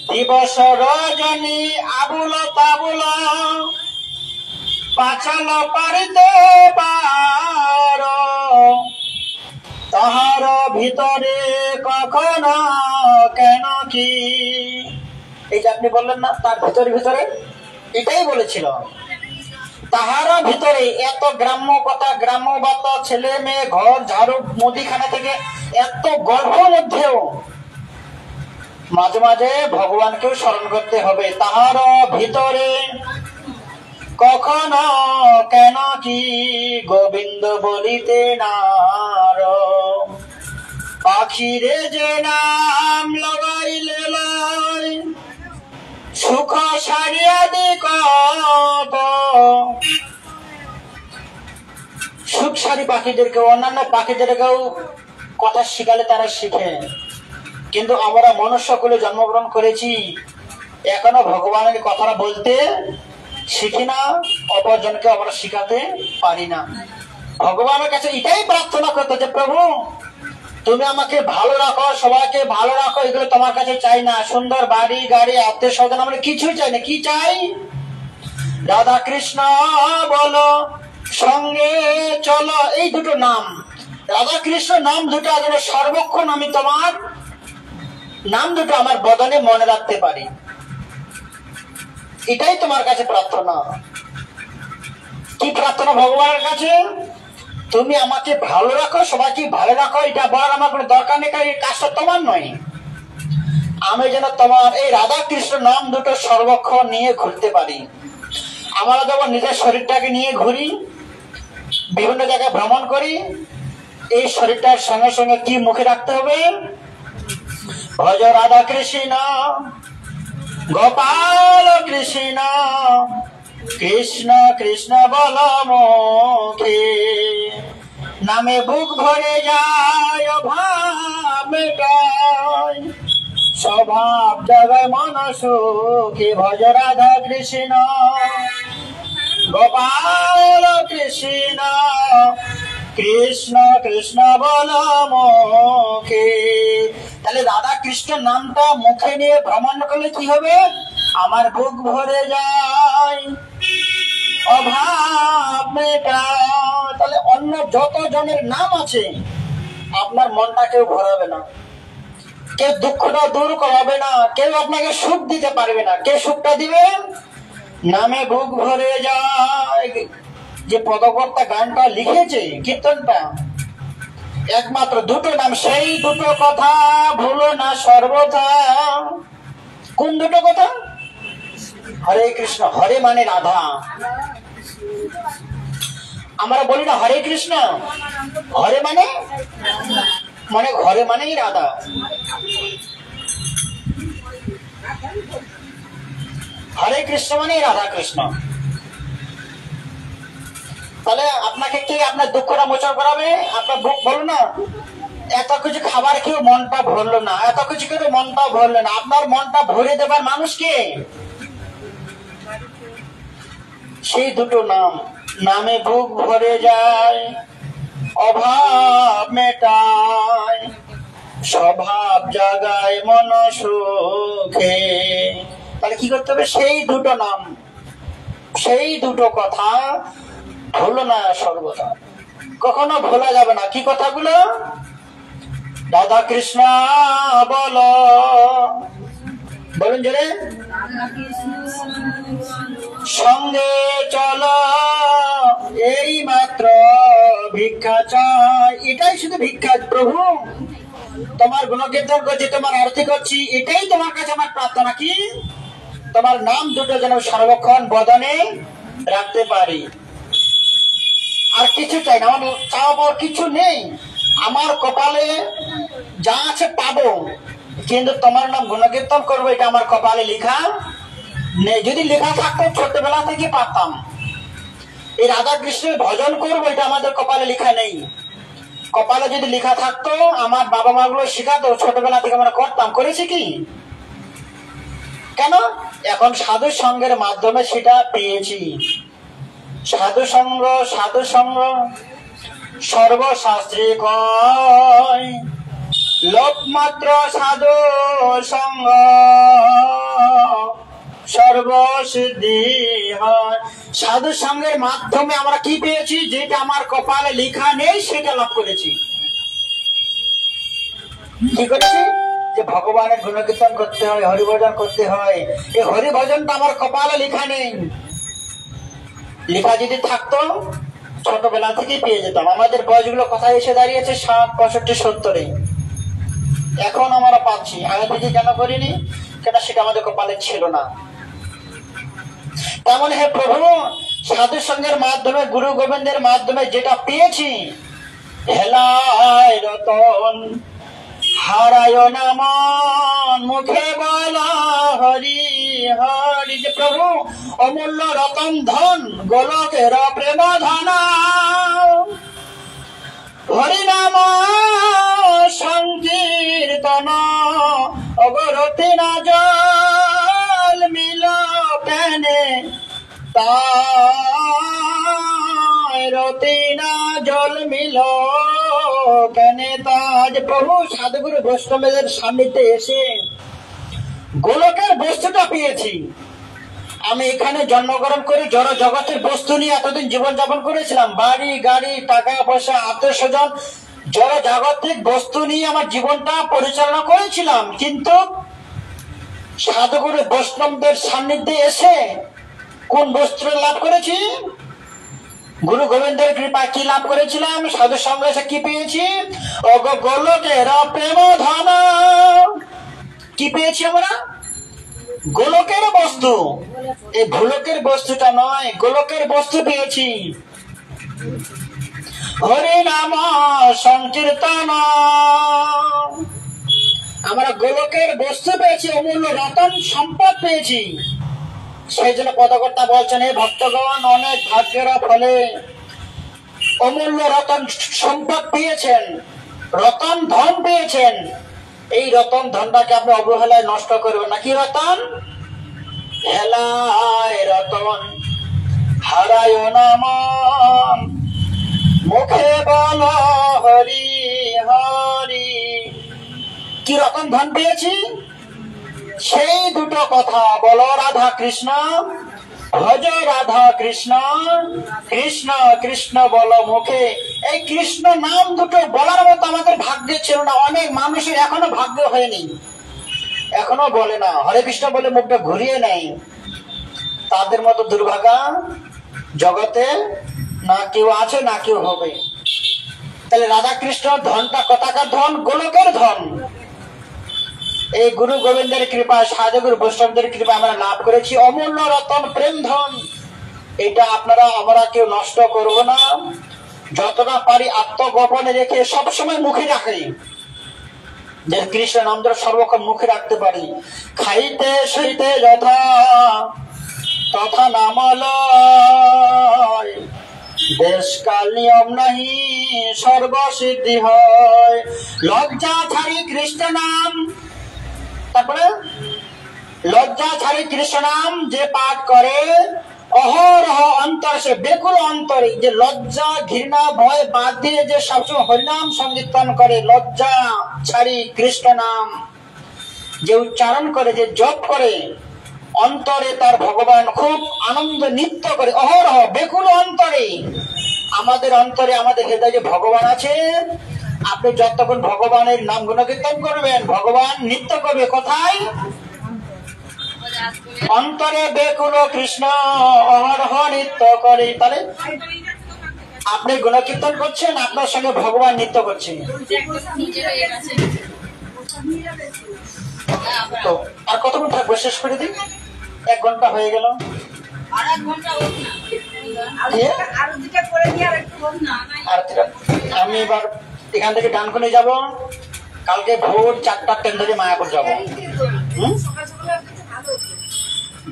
দিবস রজনী আবুল তাবুল পাছাল পারিতে পার, তাহার ভিতরে কখনো কেন কি। এই যে আপনি বললেন না, তার ভিতরে ভিতরে, এটাই বলেছিল। তাহার ভিতরে এত গ্রাম্য কথা, গ্রাম্য বাতা, ছেলে মেয়ে, ঘর ঝাড়ু, মুদিখানা থেকে এত গর্ভের মধ্যেও মাঝে মাঝে ভগবানকেও স্মরণ করতে হবে। তাহার ভিতরে কখনো কেন কি গোবিন্দ বলিতে নার, পাখিরে যে নাম লাগাইলে লয়, সুখ সারিয়া দি কত। সুখ সারি পাখিদেরকে, অন্যান্য পাখিদেরকেও কথা শিখালে তারা শিখে, কিন্তু আমরা মনুষ্য কুলে জন্মগ্রহণ করেছি, এখনো ভগবানের কথাটা বলতে শিখি না, অপরজনকে আমরা শিখাতে পারি না। ভগবানের কাছে এটাই প্রার্থনা করতে যে প্রভু তুমি আমাকে ভালো রাখো, সবাইকে ভালো রাখো, এগুলো তোমার কাছে চাই না। সুন্দর বাড়ি গাড়ি আত্মীয় স্বজন আমরা কিছুই চাই না। কি চাই? রাধা কৃষ্ণ বলো সঙ্গে চলো, এই দুটো নাম, রাধা কৃষ্ণ নাম দুটো যেন সর্বক্ষণ আমি তোমার নাম দুটো আমার বদনে মনে রাখতে পারি, এটাই তোমার কাছে প্রার্থনা। কি প্রার্থনা ভগবানের কাছে? তুমি আমাকে ভালো রাখো, সবাইকে ভালো রাখো, এটা বলার আমার কোনো দরকার নেই, কারণ এই কাজটা তোমার নয়। আমি যেন তোমার এই রাধা কৃষ্ণ নাম দুটো সর্বক্ষণ নিয়ে ঘুরতে পারি। আমরা যখন নিজের শরীরটাকে নিয়ে ঘুরি, বিভিন্ন জায়গায় ভ্রমণ করি, এই শরীরটার সঙ্গে সঙ্গে কি মুখে রাখতে হবে? ভজ রাধা কৃষ্ণ গোপাল কৃষ্ণ, কৃষ্ণ কৃষ্ণ বল মুখে, নামে বুক ভরে যায় ভাব মেটায়, স্বভাব জগায় মন সুখে। ভজ রাধা কৃষ্ণ গোপাল কৃষ্ণ, কৃষ্ণ কৃষ্ণ বল মুখে। তাহলে রাধা কৃষ্ণ নামটা মুখে নিয়ে ভ্রমণ করলে কি হবে? আমার বুক ভরে যায়, অভাব মেটায়। তাহলে অন্য যত জনের নাম আছে আপনার মনটা কেউ ভরাবে না, কেউ দুঃখটা দূর করাবে না, কেউ আপনাকে সুখ দিতে পারবে না। কে সুখটা দিবে? নামে বুক ভরে যায়। যে পদকর্তা গানটা লিখেছে, কীর্তনটা, একমাত্র দুটো নাম, সেই দুটো কথা ভুলো না সর্বদা। কোন দুটো কথা? হরে কৃষ্ণ, হরে মানে রাধা। আমরা বলি না হরে কৃষ্ণ, হরে মানে মানে ঘরে মানেই রাধা। হরে কৃষ্ণ মানে রাধা কৃষ্ণ। তাহলে আপনাকে কে আপনার দুঃখটা মোচন করাবে? আপনার বুক বলো না, এত কিছু খাবার খেয়েও মনটা ভরলো না, এত কিছু খেয়ে মনটা ভরলো না, আপনার মনটা ভরে দেবার মানুষ কে? সেই দুটো নাম, নামে বুক ভরে যায়, অভাব মেটায়, স্বভাব জাগায় মন সুখে। তাহলে কি করতে হবে? সেই দুটো নাম, সেই দুটো কথা ভুলো না সর্বদা, কখনো ভোলা যাবে না। কি কথাগুলো? রাধা কৃষ্ণ বলো, বলুন জোরে, সঙ্গে চলো এই মাত্র ভিক্ষা চাই। এটাই শুধু ভিক্ষা। প্রভু তোমার গুণকীর্তন করছি, তোমার আরতি করছি, এটাই তোমার কাছে আমার প্রার্থনা। কি? তোমার নাম দুটো যেন সর্বক্ষণ বদনে রাখতে পারি। আর কিছু চাই না, আমার চাওয়া পাওয়ার কিছু নেই। আমার কপালে যা আছে পাবো, কিন্তু তোমার নাম গুণকীর্তন করবো এটা আমার কপালে লেখা নেই। যদি লেখা থাকতো ছোটবেলা থেকে পারতাম। এই রাধা কৃষ্ণের ভজন করবো এটা আমাদের কপালে লেখা নেই। কপালে যদি লেখা থাকতো, আমার বাবা মা গুলো শেখাতো, ছোটবেলা থেকে আমরা করতাম। করেছি কি? কেন? এখন সাধু সঙ্গের মাধ্যমে সেটা পেয়েছি। সাধু সঙ্গ, সাধু সঙ্গ সর্বশাস্ত্রে কয়, লোকমাত্র সাধু সঙ্গ সর্বসিদ্ধি হয়। সাধু সঙ্গের মাধ্যমে আমরা কি পেয়েছি? যেটা আমার কপালে লেখা নেই সেটা লাভ করেছি। কি করেছি? যে ভগবানের গুণকীর্তন করতে হয়, হরিভজন করতে হয়। এই হরিভজনটা আমার কপালে লেখা নেই। লেখা যদি থাকতো ছোটবেলা থেকেই পেয়ে যেতাম। আমাদের বয়সগুলো কোথায় এসে দাঁড়িয়েছে? 60, 65, 70-এ। এখন আমরা পাচ্ছি। আগে থেকে কেন করিনি? কেন? সেটা আমাদের কপালে ছিল না। তেমন হে প্রভু, সাধু সঙ্গের মাধ্যমে, গুরু গোবিন্দের মাধ্যমে যেটা পেয়েছি, হেলায় রতন হারায় না মন, মুখে বলা হরি হরি। যে প্রভু অমূল্য রতন ধন, গোলকের প্রেম ধন, হরি নাম সংকীর্তন, অগরতি না জল মিল প্যানে, তাই রতি না জল মিল প্যানে। তাজ প্রভু সাধুগুরু বৈষ্ণবের সান্নিধ্যে এসে গোলকের বস্তুটা পেয়েছি। আমি এখানে জন্মগ্রহণ করে জড় জগতের বস্তু নিয়ে এতদিন জীবনযাপন করেছিলাম। বাড়ি গাড়ি, টাকা পয়সা, আত্মীয় স্বজন, জড় জাগতিক বস্তু নিয়ে আমার জীবনটা পরিচালনা করেছিলাম। কিন্তু সাধুগুরু বৈষ্ণবদের সান্নিধ্যে এসে কোন বস্তু লাভ করেছি? গুরু গোবিন্দের কৃপায় কি লাভ করেছিলাম? সাধু সঙ্গ এসে কি পেয়েছি? গোলকের প্রেম ধন। কি পেয়েছি আমরা? গোলকের বস্তু। এই ভুলকের বস্তুটা নয়, গোলকের বস্তু পেয়েছি। হরি নাম সংকীর্তন, আমরা গোলকের বস্তু পেয়েছি, অমূল্য রতন সম্পদ পেয়েছি। সেই জন্য পদকর্তা বলছেন, হে ভক্তগণ, অনেক ভাগ্যের ফলে অমূল্য রতন সম্পদ পেয়েছেন, রতন ধন পেয়েছেন। এই রতন ধনটাকে আপনি অবহেলায় নষ্ট করবেন না। কি রতন? হেলায় রতন হারায় নাম, মুখে বল হরি হরি। কি রতন ধন পেয়েছি? সেই দুটো কথা বলো, রাধা কৃষ্ণ ভজ, রাধা কৃষ্ণ কৃষ্ণ কৃষ্ণ বলো মুখে। এই কৃষ্ণ নাম দুটো বলার মতো আমাদের ভাগ্যে ছিল না। অনেক মানুষের এখনো ভাগ্য হয়নি, এখনো বলে না, হরে কৃষ্ণ বলে মুখটা ঘুরিয়ে নেয়। তাদের মতো দুর্ভাগা জগতে না কেউ আছে, না কেউ হবে। তাহলে রাধা কৃষ্ণ ধনটা কথাকার ধন, গোলকের ধন। এই গুরু গোবিন্দের কৃপা, সাধুগুরু বৈষ্ণবদের কৃপা আমরা লাভ করেছি অমূল্য রতন প্রেম ধন। এটা আপনারা আমরা কেউ নষ্ট করব না। যতটা পারি আত্মগোপনে রেখে সবসময় মুখে রাখি, যে কৃষ্ণ নামটা সর্বক্ষণ মুখে রাখতে পারি। খাইতে শুইতে যথা তথা নাম লয়, দেশকাল নিয়ম নাহি সর্বসিদ্ধি হয়। লজ্জা ছাড়ি কৃষ্ণ নাম, তারপরে লজ্জা ছাড়ি কৃষ্ণ নাম যে পাঠ করে অহরহ অন্তর সে বেকুল অন্তরে, যে লজ্জা ঘৃণা ভয় বাদ দিয়ে যে সবসময় হরিনাম সংকীর্তন করে, লজ্জা ছাড়ি কৃষ্ণ নাম যে উচ্চারণ করে, যে জপ করে, অন্তরে তার ভগবান খুব আনন্দ নৃত্য করে অহরহ বেকুল অন্তরে। আমাদের অন্তরে আমাদের হৃদয়ে যে ভগবান আছে, আপনি যতক্ষণ ভগবানের নাম গুণকীর্তন করবেন, ভগবান নৃত্য করবে কোথায়? অন্তরে বেকুল কৃষ্ণ অহরহ নৃত্য করে। তাহলে আপনি গুণকীর্তন করছেন, আপনার সঙ্গে ভগবান নৃত্য করছেন। তো আর কতক্ষণ থাকবো? শেষ করে দিই, 1 ঘন্টা হয়ে গেল। আমি এবার এখান থেকে ডানকুনি যাব, কালকে ভোর 4টা ট্রেন ধরে মায়াপুর যাবো।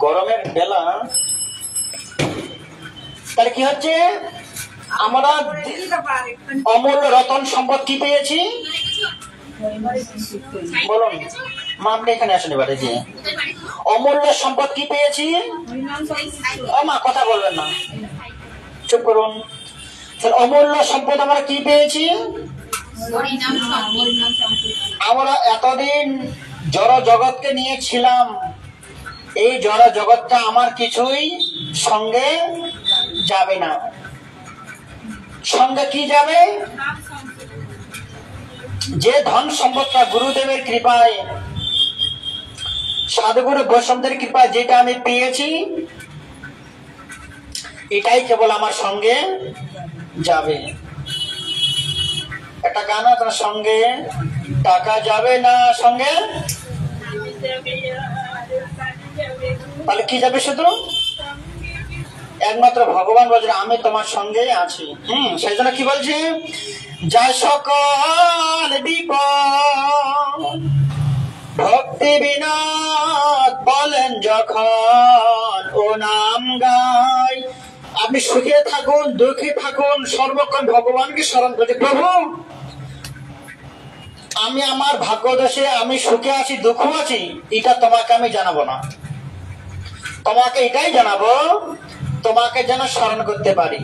গরমের বেলা তাহলে কি হচ্ছে, আমরা অমূল্য রতন সম্পদ কি পেয়েছি বলুন মা? আপনি এখানে আসেন এবারে। যে অমূল্য সম্পদ কি পেয়েছি? মা কথা বলবেন না, চুপ করুন। অমূল্য সম্পদ আমরা কি পেয়েছি? আমরা এতদিন জড় জগৎকে নিয়েছিলাম, এই জড় জগৎটা আমার কিছুই সঙ্গে যাবে না। সঙ্গে কি যাবে? যে ধন সম্পদটা গুরুদেবের কৃপায়, সাধুগুরু বৈষ্ণবদের কৃপায় যেটা আমি পেয়েছি, এটাই কেবল আমার সঙ্গে যাবে। একটা গান আছে, সঙ্গে টাকা যাবে না, সঙ্গে তাহলে কি যাবে? শুধু একমাত্র ভগবান বলছেন আমি তোমার সঙ্গে আছি। সেই জন্য কি বলছি, যা সকল বিপদ ভক্তি বিনোদ বলেন যখন ও নাম গাই। আপনি সুখে থাকুন দুঃখে থাকুন, সর্বক্ষণ ভগবানকে স্মরণ করছি। প্রভু আমি আমার ভাগ্যদোষে আমি সুখে আছি দুঃখ আছি, এটা তোমাকে আমি জানাবো না। তোমাকে এটাই জানাবো, তোমাকে যেন স্মরণ করতে পারি।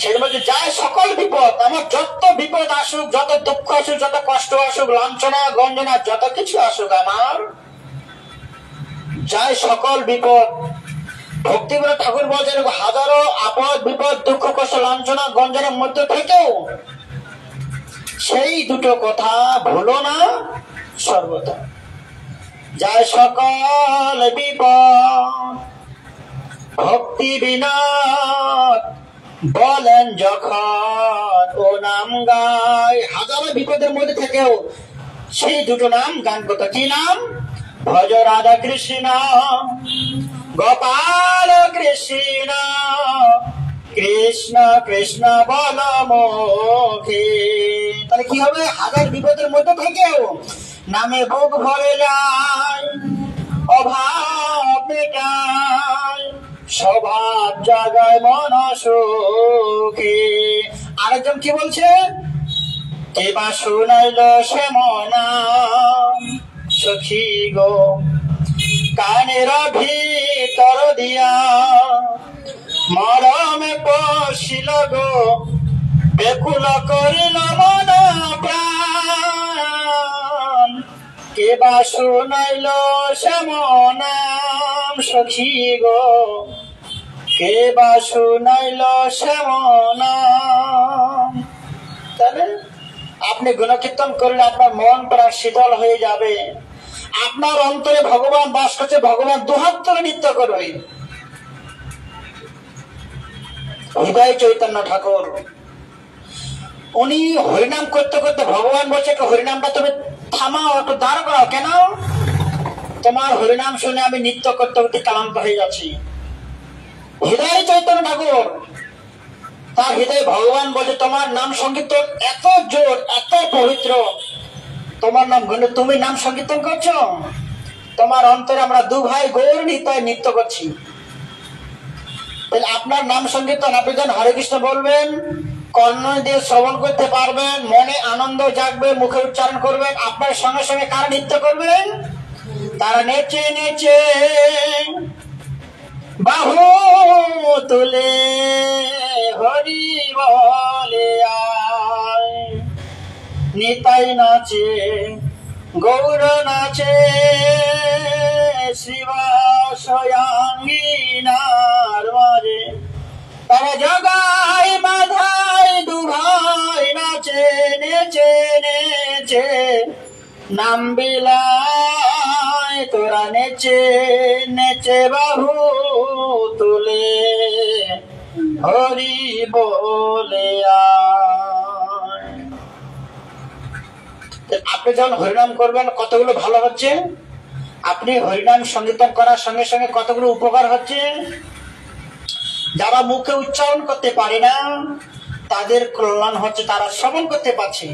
সেই বলছে যাই সকল বিপদ, আমার যত বিপদ আসুক, যত দুঃখ আসুক, যত কষ্ট আসুক, লাঞ্ছনা গঞ্জনা যত কিছু আসুক, আমার যাই সকল বিপদ। ভক্তিবিনোদ ঠাকুর বলছেন হাজারো আপদ বিপদ দুঃখ কষ্ট লাঞ্ছনা গঞ্জনার মধ্যে থেকেও সেই দুটো কথা ভুলো না সর্বদা। যায় সকল বিপদ ভক্তি বিনোদ বলেন যখন ও নাম গায়। হাজারো বিপদের মধ্যে থেকেও সেই দুটো নাম গান করতে। কি নাম? ভজ রাধা কৃষ্ণ গোপাল কৃষ্ণ কৃষ্ণ কৃষ্ণ বল মুখে। তাহলে কি হবে? হাজার বিপদের মধ্যে থেকেও নামে বুক ভরে যায়, অভাব মেটায়, স্বভাব জাগায় মন সুখে। আরেকজন কি বলছে? এবার শুনাইল সে মনা সখী গো কানের ভিতর দিয়া মরমে পশিল গো বেকুল করিল মন প্রাণ। কেবা শুনাইল শ্যামনাম সখী গো কেবা শুনাইল শ্যামনাম। তাহলে আপনি গুণকীর্তন করলে আপনার মন প্রাণ শীতল হয়ে যাবে। আপনার অন্তরে ভগবান বাস করছে, ভগবান দুহাত তুলে নৃত্য করবে। হৃদয় চৈতন্য ঠাকুর উনি হরিনাম করতে করতে ভগবান বলছে একটু হরিনামটা তুমি থামাও, একটু দাঁড় করাও। কেন? তোমার হরিনাম শুনে আমি নৃত্য করতে করতে ক্লান্ত হয়ে যাচ্ছি। হৃদয় চৈতন্য ঠাকুর তার হৃদয়ে ভগবান বলছে তোমার নাম সংকীর্তন এত জোর এত পবিত্র, তোমার নাম গুণ তুমি নাম সংকীর্তন করছো, তোমার অন্তরে আমরা দু ভাই গৌর নিতায় নৃত্য করছি। তাহলে আপনার নাম সংকীর্তন আপনি যখন হরে কৃষ্ণ বলবেন, কর্ণ দিয়ে শ্রবণ করতে পারবেন, মনে আনন্দ জাগবে, মুখে উচ্চারণ করবেন, আপনার সঙ্গে সঙ্গে কারা নৃত্য করবেন? তারা নেচে নেচে বাহু তুলে হরি বলে আয়, নিতাই নাচে গৌর নাচে শিবাশয়াঙ্গিনার মাঝে, তারা জগাই বাধাই দুভাই নাচে নেচে নেচে নাম বিলায়, তোরা নেচে নেচে বাহু তুলে হরি বলে আয়। আপনি যখন হরিনাম করবেন কতগুলো ভালো হচ্ছে, আপনি হরিনাম সংকীর্তন করার সঙ্গে সঙ্গে কতগুলো উপকার হচ্ছে। যারা মুখে উচ্চারণ করতে পারে না তাদের কল্যাণ হচ্ছে, তারা শ্রবণ করতে পারছে।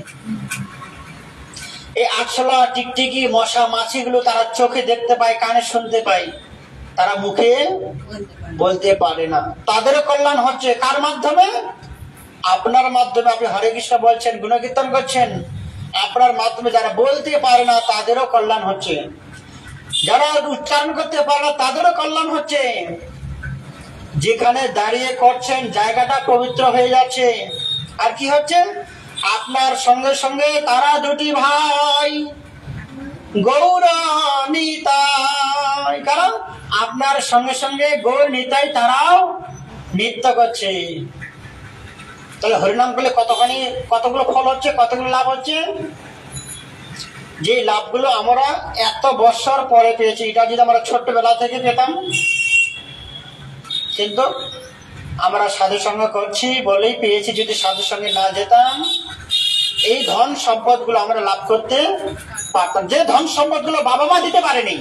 এই আরশোলা টিকটিকি মশা মাছি গুলো তারা চোখে দেখতে পায়, কানে শুনতে পায়, তারা মুখে বলতে পারে না, তাদেরও কল্যাণ হচ্ছে। কার মাধ্যমে? আপনার মাধ্যমে। আপনি হরে কৃষ্ণ বলছেন, গুণকীর্তন করছেন, আপনার মাধ্যমে যারা বলতে পারে না তাদেরও কল্যাণ হচ্ছে, যারা উচ্চারণ করতে পারে না তাদেরও কল্যাণ হচ্ছে। যেখানে দাঁড়িয়ে করছেন জায়গাটা পবিত্র হয়ে যাচ্ছে। আর কি হচ্ছে? আপনার সঙ্গে সঙ্গে তারা দুটি ভাই গৌর নিতাই, কারণ আপনার সঙ্গে সঙ্গে গৌর নিতাই তারাও নৃত্য করছে। তাহলে হরিনাম করলে কতগুলো ফল হচ্ছে, কতগুলো লাভ হচ্ছে। যে লাভগুলো আমরা এত বছর পরে পেয়েছি, এটা যদি আমরা ছোট্টবেলা থেকে পেতাম, কিন্তু আমরা সাধু সঙ্গ করছি বলেই পেয়েছি। যদি সাধু সঙ্গে না যেতাম এই ধন সম্পদ গুলো আমরা লাভ করতে পারতাম। যে ধন সম্পদ গুলো বাবা মা দিতে পারেনি,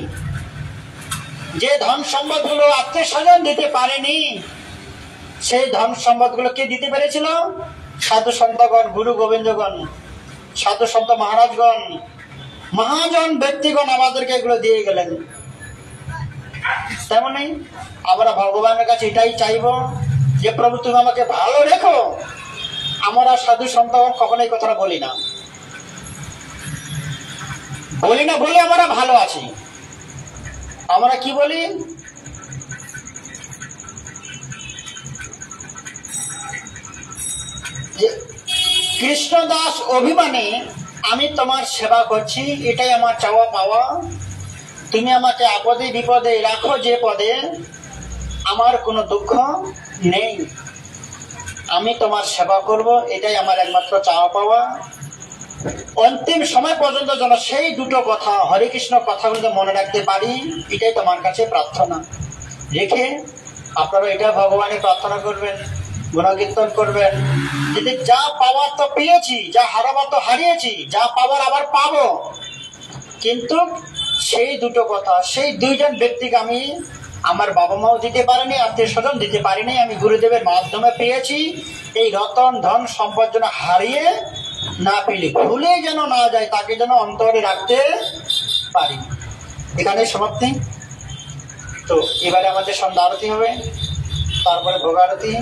যে ধন সম্পদ গুলো আত্মীয় স্বজন দিতে পারেনি, সেই ধন সম্পদ গুলো কে দিতে পেরেছিল? সাধু সন্তগণ, গুরু গোবিন্দগণ, সাধু সন্ত মহারাজগণ, মহাজন ব্যক্তিগণ আমাদেরকে এগুলো দিয়ে গেলেন। তেমনি আমরা ভগবানের কাছে এটাই চাইব যে প্রভু তুমি আমাকে ভালো রেখো। আমরা সাধু সন্তগণ কখনোই কথাটা বলি না বলে আমরা ভালো আছি। আমরা কি বলি? কৃষ্ণদাস অভিমানে আমি তোমার সেবা করছি, এটাই আমার চাওয়া পাওয়া। তুমি আমাকে আপদে বিপদে রাখো যে পদে, আমার কোনো দুঃখ নেই, আমি তোমার সেবা করব, এটাই আমার একমাত্র চাওয়া পাওয়া। অন্তিম সময় পর্যন্ত যেন সেই দুটো কথা, হরে কৃষ্ণ কথাগুলো মনে রাখতে পারি, এটাই তোমার কাছে প্রার্থনা রেখে আপনারা এটা ভগবানের প্রার্থনা করবেন, গুণকীর্তন করবেন। যদি যা পাওয়ার তো পেয়েছি, যা হারাবার তো হারিয়েছি, যা পাওয়ার আবার পাবো, কিন্তু সেই দুটো কথা, সেই দুইজন ব্যক্তিকে আমি আমার বাবা মাও দিতে পারেনি, আত্মীয় স্বজন দিতে পারিনি, আমি গুরুদেবের মাধ্যমে পেয়েছি। এই রতন ধন সম্পদ যেন হারিয়ে না পেলে, ভুলে যেন না যায়, তাকে যেন অন্তরে রাখতে পারি। এখানে সমাপ্তি। তো এবারে আমাদের সন্ধ্যা আরতি হবে, তারপরে ভোগ আরতি,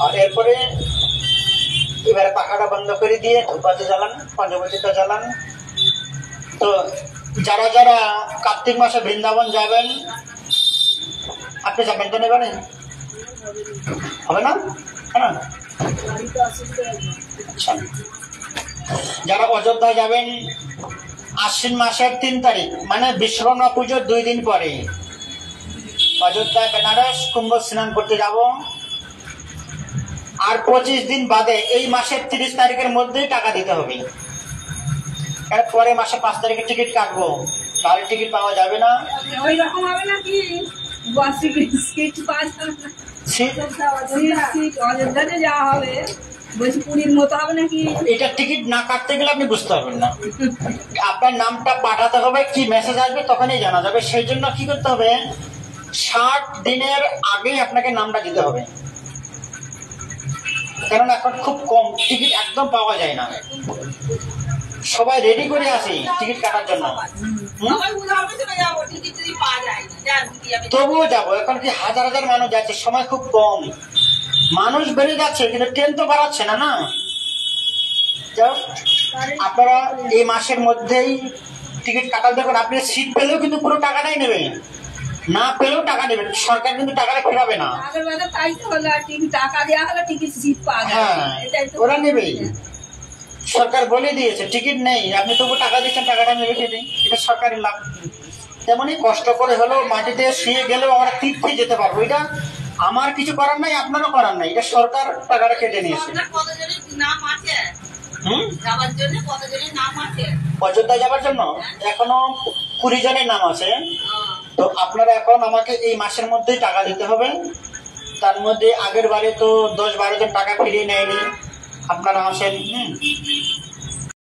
আর এরপরে এবারে পাখাটা বন্ধ করে দিয়ে ধূপবাতি জ্বালান, পঞ্চবতীটা জ্বালান। তো যারা যারা কার্তিক মাসে বৃন্দাবন যাবেন, আপনি যাবেন তো নেবেন? হবে না? হ্যাঁ, আচ্ছা। যারা অযোধ্যায় যাবেন আশ্বিন মাসের 3 তারিখ, মানে বিশ্বকর্মা পুজোর 2 দিন পরে অযোধ্যায় বেনারস কুম্ভ স্নান করতে যাব। আর 25 দিন বাদে এই মাসের 30 তারিখের মধ্যেই টাকা দিতে হবে। পরে মাসে 5 তারিখে টিকিট কাটবো, তাহলে টিকিট পাওয়া যাবে না। ওই রকম হবে নাকি? অযোধ্যাতে যাওয়া হবে, বলছি পুরীর মতো হবে নাকি? এটা টিকিট না কাটতে গেলে আপনি বুঝতে পারবেন না। আপনার নামটা পাঠাতে হবে, কি মেসেজ আসবে তখনই জানা যাবে। সেই জন্য কি করতে হবে, 60 দিনের আগেই আপনাকে নামটা দিতে হবে, কারণ এখন খুব কম টিকিট একদম পাওয়া যায় না। সবাই রেডি করে আসি টিকিট কাটার জন্য। হুম? সবাই উদাহরণ চলে যাবো টিকিট যদি পাওয়া যায় যার বুদ্ধি আমি তবুও যাবো, এখন কি হাজার হাজার মানুষ যাচ্ছে, সময় খুব কম, মানুষ বেড়ে যাচ্ছে কিন্তু ট্রেন তো বাড়াচ্ছে না না। যাও, আপনারা এই মাসের মধ্যেই টিকিট কাটাল, দেখুন আপনি সিট পেলেও কিন্তু পুরো টাকাটাই নেবে, না পেলেও টাকা নেবে, সরকার কিন্তু টাকাটা ফেরাবে না। আগের বেলা তাই তো হলো আর টিকিট টাকা দেওয়া হলো টিকিট সিট পাওয়া যায় হ্যাঁ, এটাই তো ওরা নেবেই, সরকার বলে দিয়েছে টিকিট নেই, আপনি তবু টাকা দিচ্ছেন, টাকাটা নেবে খেতে, এটা সরকারি লাভ। তেমনই কষ্ট করে হলেও মাটিতে শুয়ে গেলেও আমরা তীর্থে যেতে পারবো, এটা আমার কিছু করার নাই, আপনারও করার নাই, এটা সরকার টাকাটা কেটে নিয়েছে। সরকার কতজনের নাম আছে হুম, যাওয়ার জন্য কতজনের নাম আছে অযোধ্যা যাবার জন্য এখনো 20 জনের নাম আছে। তো আপনারা এখন আমাকে এই মাসের মধ্যেই টাকা দিতে হবে। তার মধ্যে আগের বারে তো 10-12 জন টাকা ফিরিয়ে নেয়নি, আপনারা আসেন।